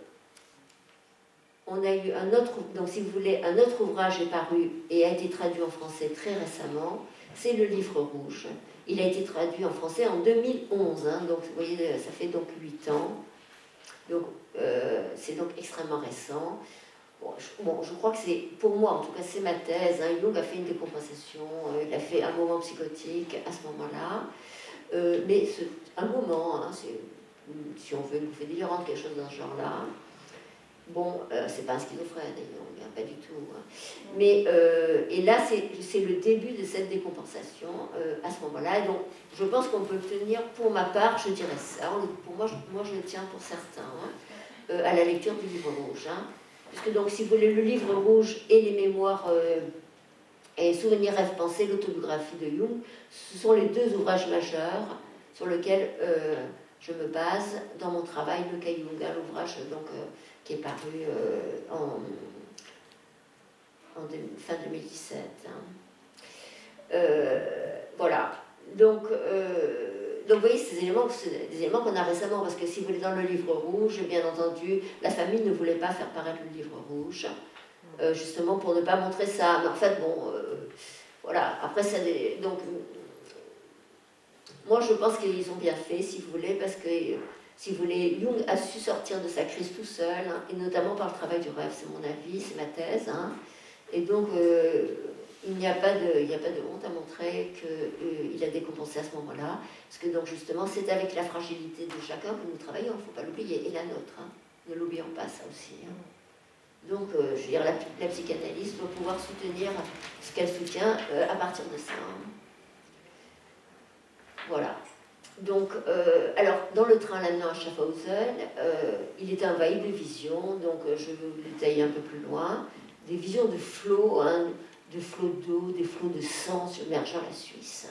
on a eu un autre, donc si vous voulez, un autre ouvrage est paru et a été traduit en français très récemment, c'est le Livre rouge. Il a été traduit en français en 2011, hein, donc vous voyez, ça fait donc 8 ans. Donc, c'est donc extrêmement récent. Bon, je crois que c'est, pour moi en tout cas, c'est ma thèse. Hein. Jung a fait une décompensation, il a fait un moment psychotique à ce moment-là. Mais un moment, hein, si on veut une bouffée délirante, quelque chose dans ce genre-là. Bon, c'est pas un schizophrène, Jung, hein, pas du tout. Hein. Mais, et là, c'est le début de cette décompensation à ce moment-là. Donc, je pense qu'on peut tenir, pour ma part, je dirais ça. Pour moi, je le tiens pour certains, hein, à la lecture du livre rouge. Hein. Puisque, donc, si vous voulez, le livre rouge et les mémoires et Souvenirs, rêves, pensées, l'autobiographie de Jung, ce sont les deux ouvrages majeurs sur lesquels je me base dans mon travail, le cas Jung, hein, l'ouvrage donc, qui est paru fin 2017. Hein. Voilà. Donc, vous voyez, c'est des éléments qu'on a récemment, parce que si vous voulez, dans le livre rouge, bien entendu, la famille ne voulait pas faire paraître le livre rouge, justement pour ne pas montrer ça. Mais en fait, bon, voilà. Après, ça, donc, moi, je pense qu'ils ont bien fait, si vous voulez, parce que, si vous voulez, Jung a su sortir de sa crise tout seul, hein, et notamment par le travail du rêve, c'est mon avis, c'est ma thèse. Hein, et donc, il n'y a pas de honte à montrer qu'il a décompensé à ce moment-là, parce que donc justement, c'est avec la fragilité de chacun que nous travaillons, il ne faut pas l'oublier, et la nôtre, hein, ne l'oublions pas ça aussi. Hein. Donc, je veux dire, la psychanalyse doit pouvoir soutenir ce qu'elle soutient à partir de ça. Hein. Voilà. Donc, alors, dans le train l'amenant à Schaffhausen, il est envahi de visions, donc je vais vous détailler un peu plus loin, des visions de flots, hein, de flots d'eau, des flots de sang submergeant la Suisse.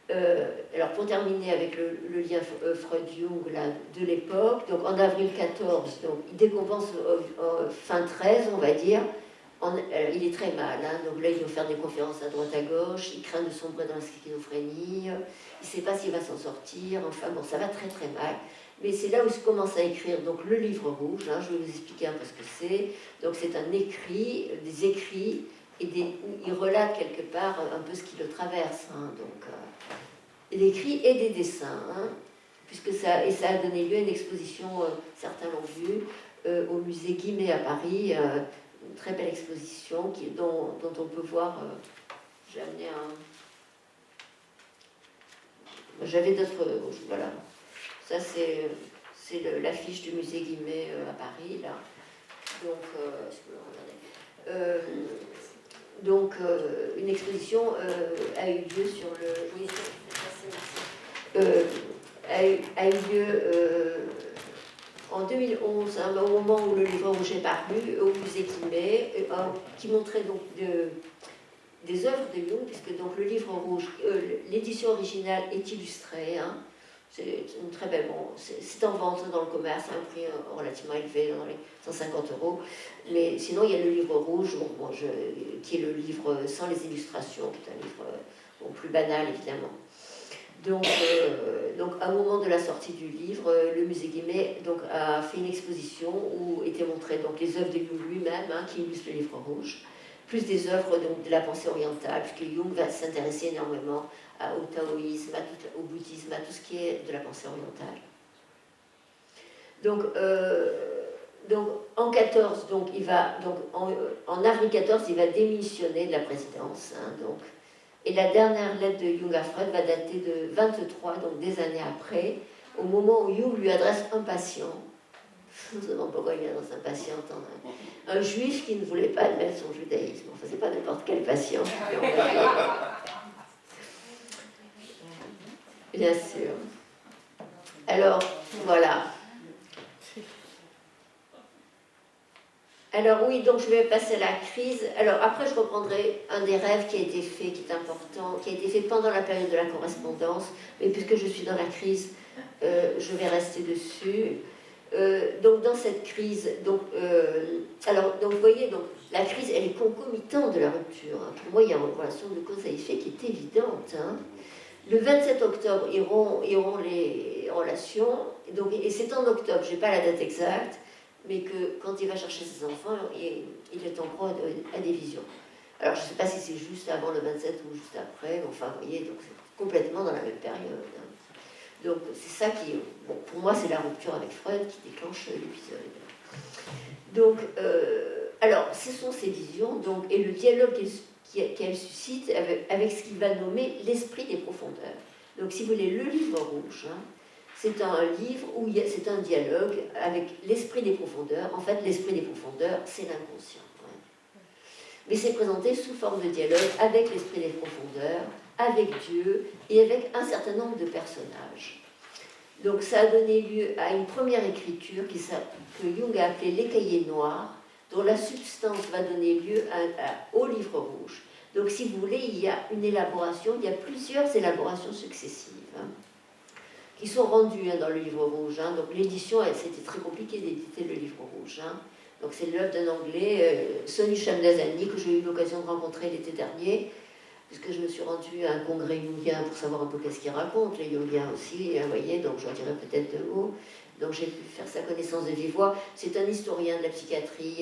Alors, pour terminer avec le lien Freud-Jung de l'époque, donc en avril 14, donc, il décompense fin 13, on va dire. Il est très mal, hein, donc là il doit faire des conférences à droite à gauche, il craint de sombrer dans la schizophrénie, il ne sait pas s'il va s'en sortir, enfin bon, ça va très très mal. Mais c'est là où il commence à écrire donc, le livre rouge, hein, je vais vous expliquer un peu ce que c'est. Donc c'est un écrit, des écrits, et il relate quelque part un peu ce qui le traverse. Hein, donc, des écrits et des dessins, hein, puisque ça a donné lieu à une exposition, certains l'ont vu, au musée Guimet à Paris, une très belle exposition dont on peut voir, j'ai amené j'avais d'autres, voilà, ça c'est l'affiche du musée Guimet à Paris, là, donc, une exposition a eu lieu sur le, oui, a eu lieu en 2011, hein, au moment où le livre rouge est paru, au musée Guimet, qui montrait donc des œuvres de Jung, puisque donc le livre rouge, l'édition originale est illustrée, hein, c'est une très belle, bon, c'est en vente dans le commerce à un prix relativement élevé, dans les 150 €, mais sinon il y a le livre rouge, qui est le livre sans les illustrations, qui est un livre plus banal évidemment. Donc, à un moment de la sortie du livre, le musée Guimet a fait une exposition où étaient montrées donc, les œuvres de Jung lui-même, hein, qui illustrent le livre rouge, plus des œuvres donc, de la pensée orientale, puisque Jung va s'intéresser énormément au taoïsme, au bouddhisme, à tout ce qui est de la pensée orientale. Donc en 14, en avril 14, il va démissionner de la présidence. Hein, et la dernière lettre de Jung à Freud va dater de 23, donc des années après, au moment où Jung lui adresse un patient. Je ne sais pas pourquoi il lui adresse un patient, un juif qui ne voulait pas admettre son judaïsme. Enfin, c'est pas n'importe quel patient. Bien sûr. Alors, voilà. Alors oui, donc je vais passer à la crise. Alors après, je reprendrai un des rêves qui a été fait, qui est important, qui a été fait pendant la période de la correspondance, mais puisque je suis dans la crise, je vais rester dessus. Donc dans cette crise, donc vous voyez, donc, la crise, elle est concomitante de la rupture. Hein. Pour moi, il y a une relation de cause à effet qui est évidente. Hein. Le 27 octobre iront les relations, et c'est en octobre, je n'ai pas la date exacte, mais que quand il va chercher ses enfants, il est en proie à des visions. Alors je ne sais pas si c'est juste avant le 27 ou juste après, mais enfin, vous voyez, donc c'est complètement dans la même période. Hein. Donc c'est ça qui, bon, pour moi, c'est la rupture avec Freud qui déclenche l'épisode. Donc, alors, ce sont ces visions, donc, et le dialogue qu'elle suscite avec ce qu'il va nommer l'esprit des profondeurs. Donc, si vous voulez, le livre rouge, hein, c'est un livre où c'est un dialogue avec l'esprit des profondeurs. En fait, l'esprit des profondeurs, c'est l'inconscient. Mais c'est présenté sous forme de dialogue avec l'esprit des profondeurs, avec Dieu et avec un certain nombre de personnages. Donc ça a donné lieu à une première écriture que Jung a appelée les cahiers noirs, dont la substance va donner lieu au livre rouge. Donc si vous voulez, il y a une élaboration, il y a plusieurs élaborations successives qui sont rendues dans le livre rouge. Donc l'édition, c'était très compliqué d'éditer le livre rouge. Donc c'est l'œuvre d'un Anglais, Sonny Shamdasani, que j'ai eu l'occasion de rencontrer l'été dernier, puisque je me suis rendue à un congrès jungien pour savoir un peu qu'est-ce qu'il raconte, les jungiens aussi, vous voyez, donc j'en dirais peut-être deux mots. Donc j'ai pu faire sa connaissance de vive voix. C'est un historien de la psychiatrie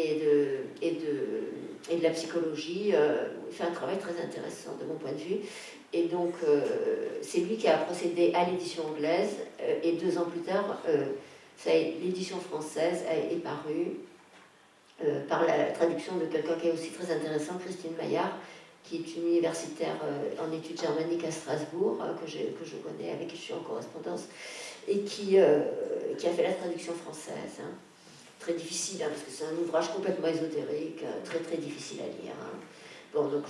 et de la psychologie. Il fait un travail très intéressant de mon point de vue. Et donc c'est lui qui a procédé à l'édition anglaise, et 2 ans plus tard, l'édition française est parue par la traduction de quelqu'un qui est aussi très intéressant, Christine Maillard, qui est une universitaire en études germaniques à Strasbourg, que je connais, avec qui je suis en correspondance, et qui a fait la traduction française. Très difficile, parce que c'est un ouvrage complètement ésotérique, très très difficile à lire. Bon, donc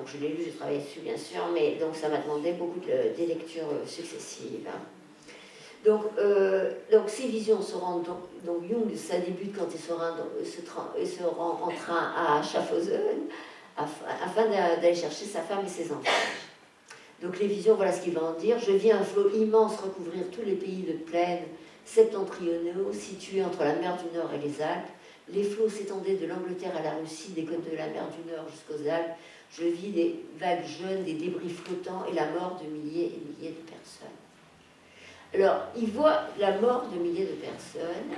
je l'ai lu, j'ai travaillé dessus bien sûr, mais donc ça m'a demandé beaucoup des lectures successives. Donc ces visions se rendent, donc Jung, ça débute quand il se rend en train à Schaffhausen, afin d'aller chercher sa femme et ses enfants. Donc les visions, voilà ce qu'il va en dire. Je vis un flot immense recouvrir tous les pays de plaine septentrionaux situés entre la mer du Nord et les Alpes. Les flots s'étendaient de l'Angleterre à la Russie, des côtes de la mer du Nord jusqu'aux Alpes. Je vis des vagues jeunes, des débris flottants et la mort de milliers et milliers de personnes. Alors, il voit la mort de milliers de personnes.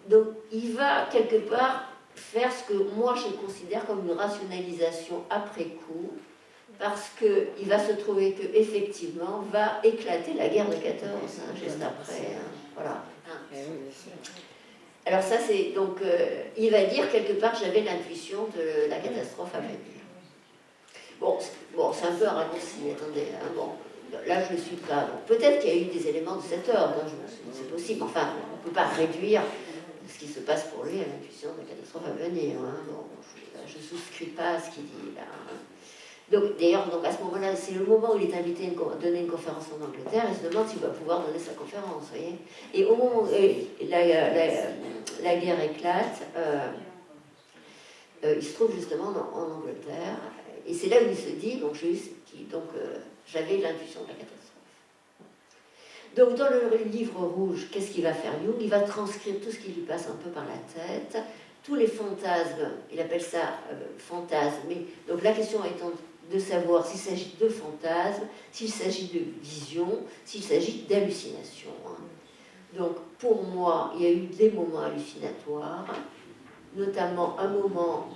Donc, il va quelque part faire ce que moi je considère comme une rationalisation après coup, parce qu'il va se trouver qu'effectivement va éclater la guerre de 14, juste après. Voilà. Alors ça, c'est donc, il va dire quelque part, j'avais l'intuition de la catastrophe à venir. Bon, c'est un peu un raccourci, attendez. Bon, là, je ne suis pas. Bon, peut-être qu'il y a eu des éléments de cet ordre, c'est possible. Enfin, on ne peut pas réduire ce qui se passe pour lui à l'intuition de la catastrophe à venir. Bon, je ne souscris pas à ce qu'il dit là. Donc, d'ailleurs, à ce moment-là, c'est le moment où il est invité à donner une conférence en Angleterre, il se demande s'il va pouvoir donner sa conférence, vous voyez. Et au moment où la guerre éclate, il se trouve justement en Angleterre, et c'est là où il se dit, j'avais l'intuition de la catastrophe. Donc dans le livre rouge, qu'est-ce qu'il va faire Jung? Il va transcrire tout ce qui lui passe un peu par la tête, tous les fantasmes, il appelle ça fantasmes, mais donc la question étant de savoir s'il s'agit de fantasmes, s'il s'agit de visions, s'il s'agit d'hallucinations. Donc pour moi, il y a eu des moments hallucinatoires, notamment un moment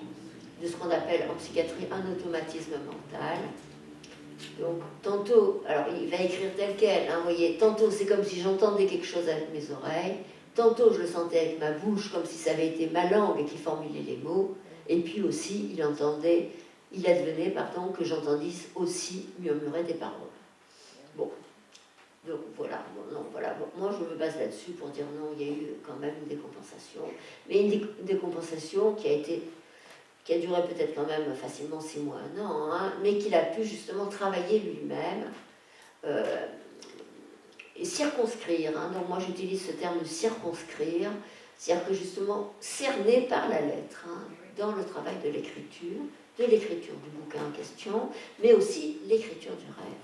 de ce qu'on appelle en psychiatrie un automatisme mental. Donc tantôt, alors il va écrire tel quel, vous voyez, tantôt c'est comme si j'entendais quelque chose avec mes oreilles, tantôt je le sentais avec ma bouche comme si ça avait été ma langue qui formulait les mots, et puis aussi il advenait que j'entendisse aussi murmurer des paroles. Bon, donc voilà, moi je me base là-dessus pour dire non, il y a eu quand même une décompensation, mais une décompensation qui a duré peut-être quand même facilement 6 mois, 1 an, mais qu'il a pu justement travailler lui-même et circonscrire. Donc moi j'utilise ce terme de circonscrire, c'est-à-dire que justement cerner par la lettre, dans le travail de l'écriture du bouquin en question, mais aussi l'écriture du rêve.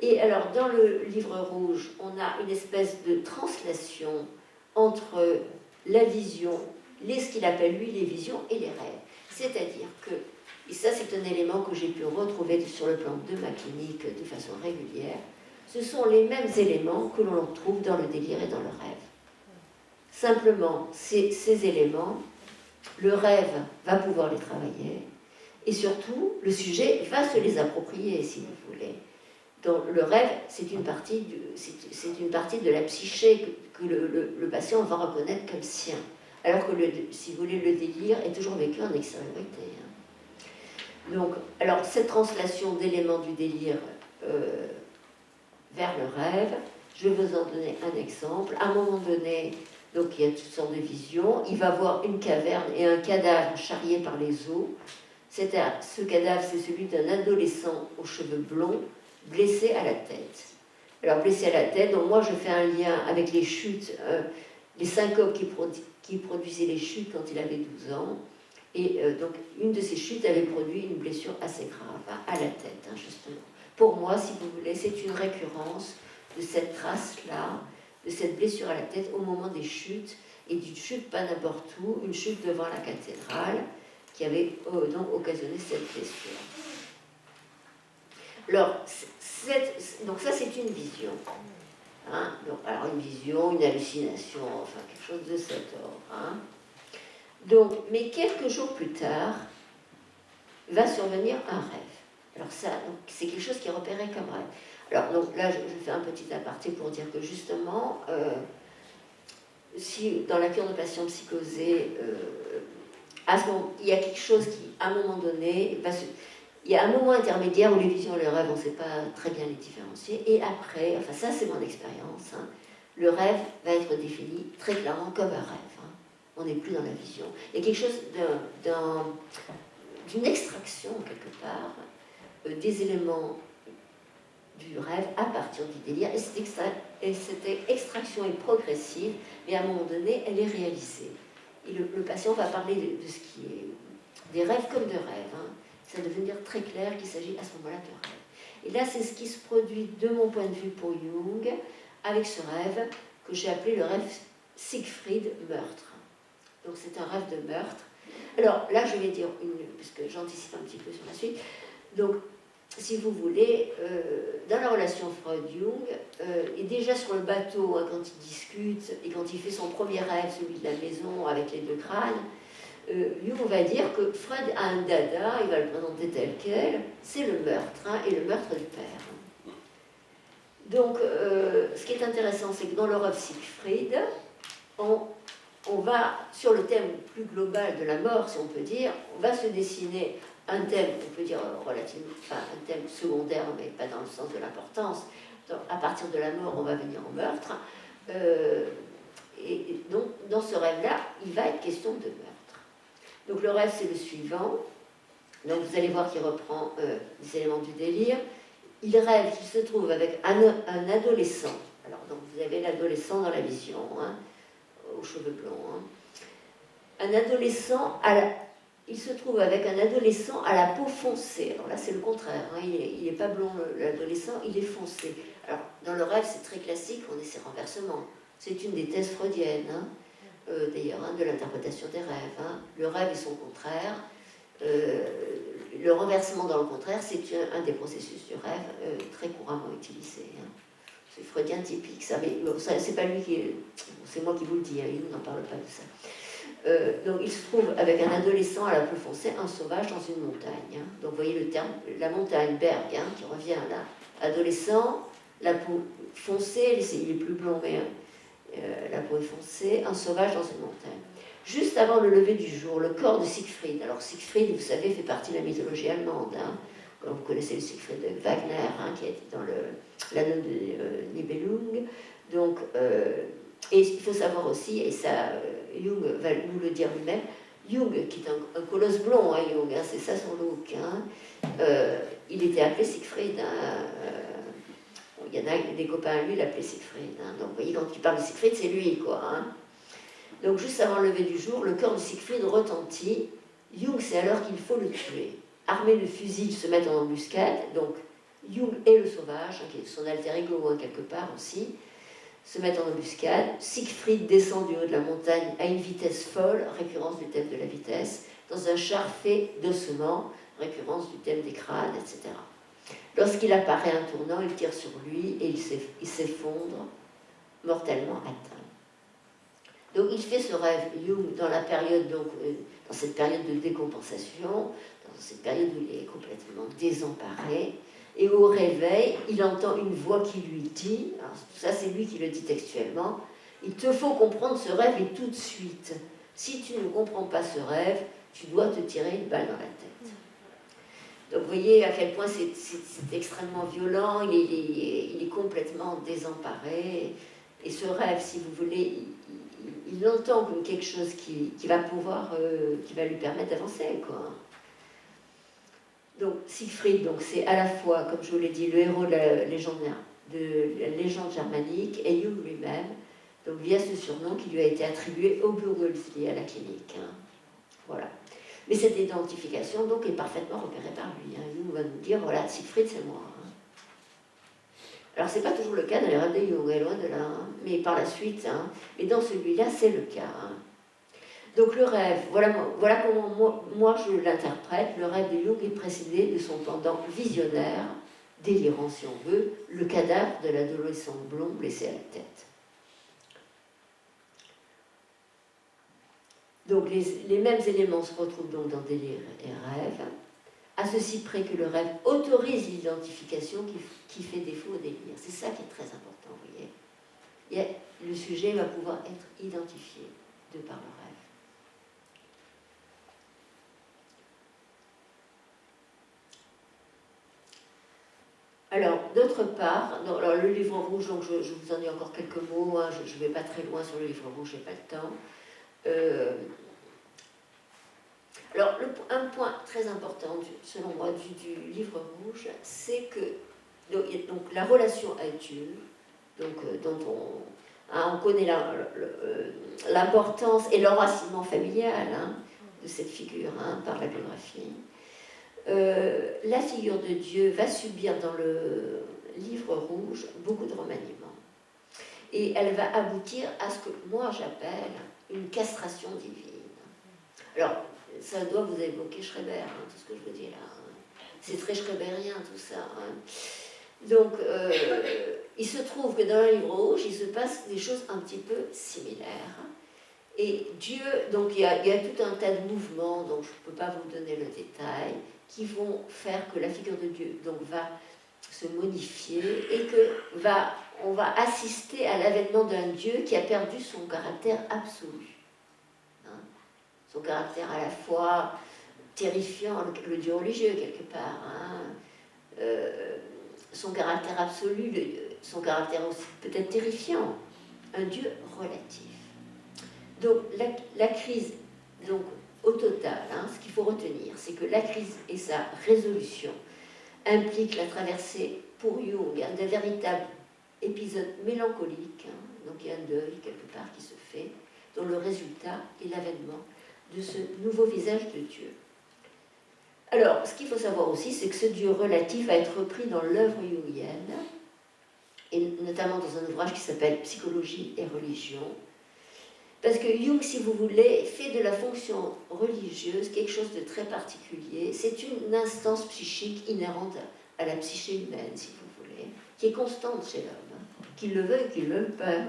Et alors dans le livre rouge, on a une espèce de translation entre la vision, ce qu'il appelle lui les visions et les rêves. C'est-à-dire que, et ça c'est un élément que j'ai pu retrouver sur le plan de ma clinique de façon régulière, ce sont les mêmes éléments que l'on trouve dans le délire et dans le rêve. Simplement, ces éléments, le rêve va pouvoir les travailler, et surtout, le sujet va se les approprier, si vous voulez. Donc, le rêve, c'est une partie de la psyché que le patient va reconnaître comme sien. Alors que, si vous voulez, le délire est toujours vécu en extériorité. Donc, alors, cette translation d'éléments du délire vers le rêve. Je vais vous en donner un exemple. À un moment donné, donc il y a toutes sortes de visions. Il va voir une caverne et un cadavre charrié par les os. Ce cadavre, c'est celui d'un adolescent aux cheveux blonds, blessé à la tête. Alors, blessé à la tête, donc moi je fais un lien avec les chutes, les syncopes qui produisaient les chutes quand il avait 12 ans. Et donc, une de ces chutes avait produit une blessure assez grave, hein, à la tête, hein, justement. Pour moi, si vous voulez, c'est une récurrence de cette trace-là, de cette blessure à la tête au moment des chutes, et d'une chute pas n'importe où, une chute devant la cathédrale, qui avait donc occasionné cette blessure. Alors, donc ça c'est une vision. Hein? Donc, alors une vision, une hallucination, enfin quelque chose de cet ordre. Hein? Donc, mais quelques jours plus tard, va survenir un rêve. Alors ça, c'est quelque chose qui est repéré comme rêve. Alors donc là, je fais un petit aparté pour dire que justement, si dans la cure de patients psychosés, il y a quelque chose qui, à un moment donné, il y a un moment intermédiaire où les visions et les rêves, on ne sait pas très bien les différencier, et après, enfin ça c'est mon expérience, hein, le rêve va être défini très clairement comme un rêve. Hein. On n'est plus dans la vision. Il y a quelque chose d'une extraction, quelque part, des éléments du rêve à partir du délire, et cette extraction est progressive, mais à un moment donné, elle est réalisée. Et le patient va parler de ce qui est des rêves comme de rêves. Hein. Ça va devenir très clair qu'il s'agit à ce moment-là de rêve. Et là, c'est ce qui se produit de mon point de vue pour Jung, avec ce rêve que j'ai appelé le rêve Siegfried meurtre. Donc c'est un rêve de meurtre. Alors là, je vais dire, puisque j'anticipe un petit peu sur la suite, donc si vous voulez, dans la relation Freud-Jung, et déjà sur le bateau, hein, quand il discute, et quand il fait son premier rêve, celui de la maison avec les deux crânes, Jung va dire que Freud a un dada, il va le présenter tel quel, c'est le meurtre, hein, et le meurtre du père. Donc, ce qui est intéressant, c'est que dans le rêve Siegfried, on va, sur le thème plus global de la mort, si on peut dire, on va se dessiner un thème, on peut dire relativement, enfin un thème secondaire, mais pas dans le sens de l'importance. À partir de la mort, on va venir au meurtre. Et donc, dans ce rêve-là, il va être question de meurtre. Donc, le rêve, c'est le suivant. Donc, vous allez voir qu'il reprend des éléments du délire. Il rêve qu'il se trouve avec un adolescent. Alors, donc, vous avez l'adolescent dans la vision, hein, aux cheveux blonds. Hein. Un adolescent il se trouve avec un adolescent à la peau foncée. Alors là, c'est le contraire. Hein. Il n'est pas blond, l'adolescent, il est foncé. Alors, dans le rêve, c'est très classique, on est ces renversements. C'est une des thèses freudiennes, hein, d'ailleurs, hein, de l'interprétation des rêves. Hein. Le rêve et son contraire. Le renversement dans le contraire, c'est un des processus du rêve très couramment utilisé. Hein. C'est freudien typique, ça. Mais bon, c'est pas lui qui... C'est moi qui vous le dis, hein, il n'en parle pas de ça. Donc il se trouve avec un adolescent à la peau foncée, un sauvage dans une montagne. Hein. Donc vous voyez le terme, la montagne, Berg, hein, qui revient là. Adolescent, la peau foncée, il est plus blond, mais la peau est foncée, un sauvage dans une montagne. Juste avant le lever du jour, le corps de Siegfried. Alors Siegfried, vous savez, fait partie de la mythologie allemande. Hein. Vous connaissez le Siegfried de Wagner, hein, qui a été dans l'anneau de Nibelung. Donc, et il faut savoir aussi, et ça, Jung va nous le dire lui-même, Jung, qui est un colosse blond, hein, Jung, hein, c'est ça son look, hein, il était appelé Siegfried. Hein, il y en a des copains à lui, il l'appelait Siegfried. Hein, donc vous voyez, quand il parle de Siegfried, c'est lui, quoi. Hein. Donc juste avant le lever du jour, le cœur de Siegfried retentit. Jung sait alors qu'il faut le tuer. Armés de fusils, ils se mettent en embuscade. Donc Jung et le sauvage, hein, qui est son alter ego hein, quelque part aussi, se mettent en embuscade. Siegfried descend du haut de la montagne à une vitesse folle, récurrence du thème de la vitesse, dans un char fait d'ossements, récurrence du thème des crânes, etc. Lorsqu'il apparaît un tournant, il tire sur lui et il s'effondre, mortellement atteint. Donc il fait ce rêve, Jung, dans la période, donc, dans cette période de décompensation, dans cette période où il est complètement désemparé, et au réveil, il entend une voix qui lui dit, alors ça c'est lui qui le dit textuellement, il te faut comprendre ce rêve et tout de suite. Si tu ne comprends pas ce rêve, tu dois te tirer une balle dans la tête. Donc vous voyez à quel point c'est extrêmement violent, il est complètement désemparé. Et ce rêve, si vous voulez, il l'entend comme quelque chose qui va pouvoir, qui va lui permettre d'avancer, quoi. Donc Siegfried, donc, c'est à la fois, comme je vous l'ai dit, le héros de la légende germanique, et Jung lui-même, donc via ce surnom qui lui a été attribué au Burgelsli à la clinique. Hein. Voilà. Mais cette identification donc est parfaitement repérée par lui. Hein. Jung va nous dire, voilà, Siegfried c'est moi. Hein. Alors c'est pas toujours le cas dans les rêves de Jung, loin de là, hein. Mais par la suite, hein. Mais dans celui-là c'est le cas. Hein. Donc le rêve, voilà comment moi je l'interprète, le rêve de Jung est précédé de son pendant visionnaire, délirant si on veut, le cadavre de l'adolescent blond blessé à la tête. Donc les mêmes éléments se retrouvent donc dans délire et rêve, à ceci près que le rêve autorise l'identification qui fait défaut au délire. C'est ça qui est très important, vous voyez. Le sujet va pouvoir être identifié de par le rêve. Alors, d'autre part, alors le livre rouge, donc je vous en dis encore quelques mots, hein, je ne vais pas très loin sur le livre rouge, je n'ai pas le temps. Alors, un point très important, selon moi, du livre rouge, c'est que donc, la relation à Dieu, donc, dont on connaît l'importance et l'enracinement familial hein, de cette figure hein, par la biographie. La figure de Dieu va subir dans le livre rouge beaucoup de remaniements. Et elle va aboutir à ce que moi j'appelle une castration divine. Alors, ça doit vous évoquer Schreber, hein, tout ce que je vous dis là. Hein. C'est très schreberien tout ça. Hein. Donc, il se trouve que dans le livre rouge, il se passe des choses un petit peu similaires. Et Dieu, donc il y a tout un tas de mouvements, dont je ne peux pas vous donner le détail, qui vont faire que la figure de Dieu donc, va se modifier et on va assister à l'avènement d'un Dieu qui a perdu son caractère absolu. Hein, son caractère à la fois terrifiant, le Dieu religieux quelque part, hein, son caractère absolu, son caractère aussi peut-être terrifiant, un Dieu relatif. Donc la crise, donc, au total, hein, ce qu'il faut retenir, c'est que la crise et sa résolution impliquent la traversée pour Jung d'un véritable épisode mélancolique, hein, donc il y a un deuil quelque part qui se fait, dont le résultat est l'avènement de ce nouveau visage de Dieu. Alors, ce qu'il faut savoir aussi, c'est que ce Dieu relatif va être repris dans l'œuvre jungienne, et notamment dans un ouvrage qui s'appelle Psychologie et religion, parce que Jung, si vous voulez, fait de la fonction religieuse quelque chose de très particulier. C'est une instance psychique inhérente à la psyché humaine, si vous voulez, qui est constante chez l'homme, hein, qu'il le veuille ou qu'il ne le veuille pas, hein,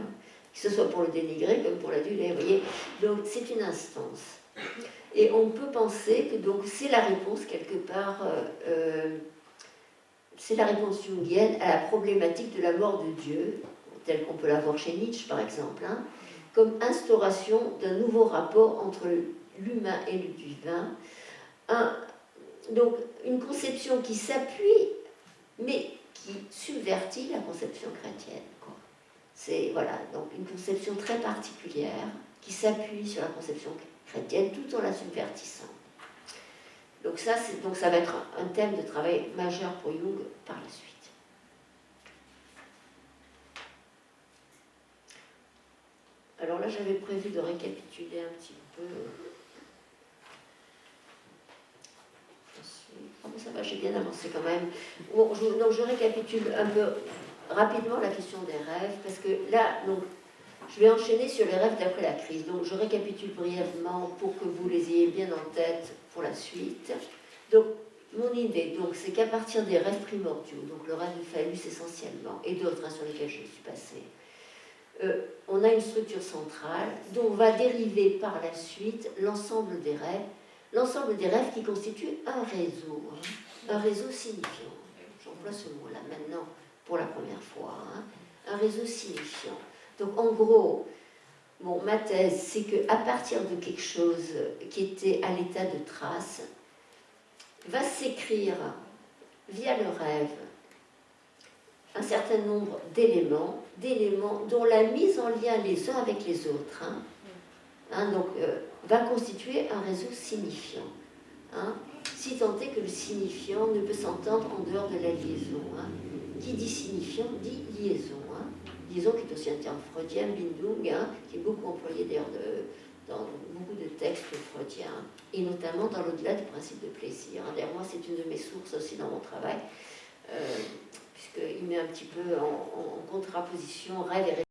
que ce soit pour le dénigrer comme pour l'aduler, vous voyez. Donc c'est une instance. Et on peut penser que donc c'est la réponse quelque part, c'est la réponse jungienne à la problématique de la mort de Dieu, telle qu'on peut la voir chez Nietzsche par exemple, hein, comme instauration d'un nouveau rapport entre l'humain et le divin. Donc une conception qui s'appuie, mais qui subvertit la conception chrétienne. Quoi. C'est voilà, donc une conception très particulière qui s'appuie sur la conception chrétienne tout en la subvertissant. Donc ça va être un thème de travail majeur pour Jung par la suite. Alors là, j'avais prévu de récapituler un petit peu. Ah bon, ça va, j'ai bien avancé quand même. Bon, donc je récapitule un peu rapidement la question des rêves, parce que là, donc, je vais enchaîner sur les rêves d'après la crise. Donc je récapitule brièvement pour que vous les ayez bien en tête pour la suite. Donc, mon idée, donc, c'est qu'à partir des rêves primordiaux, donc le rêve de phallus essentiellement, et d'autres hein, sur lesquels je suis passée, on a une structure centrale dont va dériver par la suite l'ensemble des rêves qui constituent un réseau signifiant. J'emploie ce mot-là maintenant pour la première fois, hein, un réseau signifiant. Donc en gros, bon, ma thèse, c'est qu'à partir de quelque chose qui était à l'état de trace, va s'écrire via le rêve un certain nombre d'éléments dont la mise en lien les uns avec les autres va constituer un réseau signifiant. Si tant est que le signifiant ne peut s'entendre en dehors de la liaison. Qui dit signifiant dit liaison. Liaison qui est aussi un terme freudien, Bindung, qui est beaucoup employé d'ailleurs dans beaucoup de textes freudiens, et notamment dans l'au-delà du principe de plaisir. D'ailleurs, moi, c'est une de mes sources aussi dans mon travail, puisqu'il met un petit peu en contraposition rêve et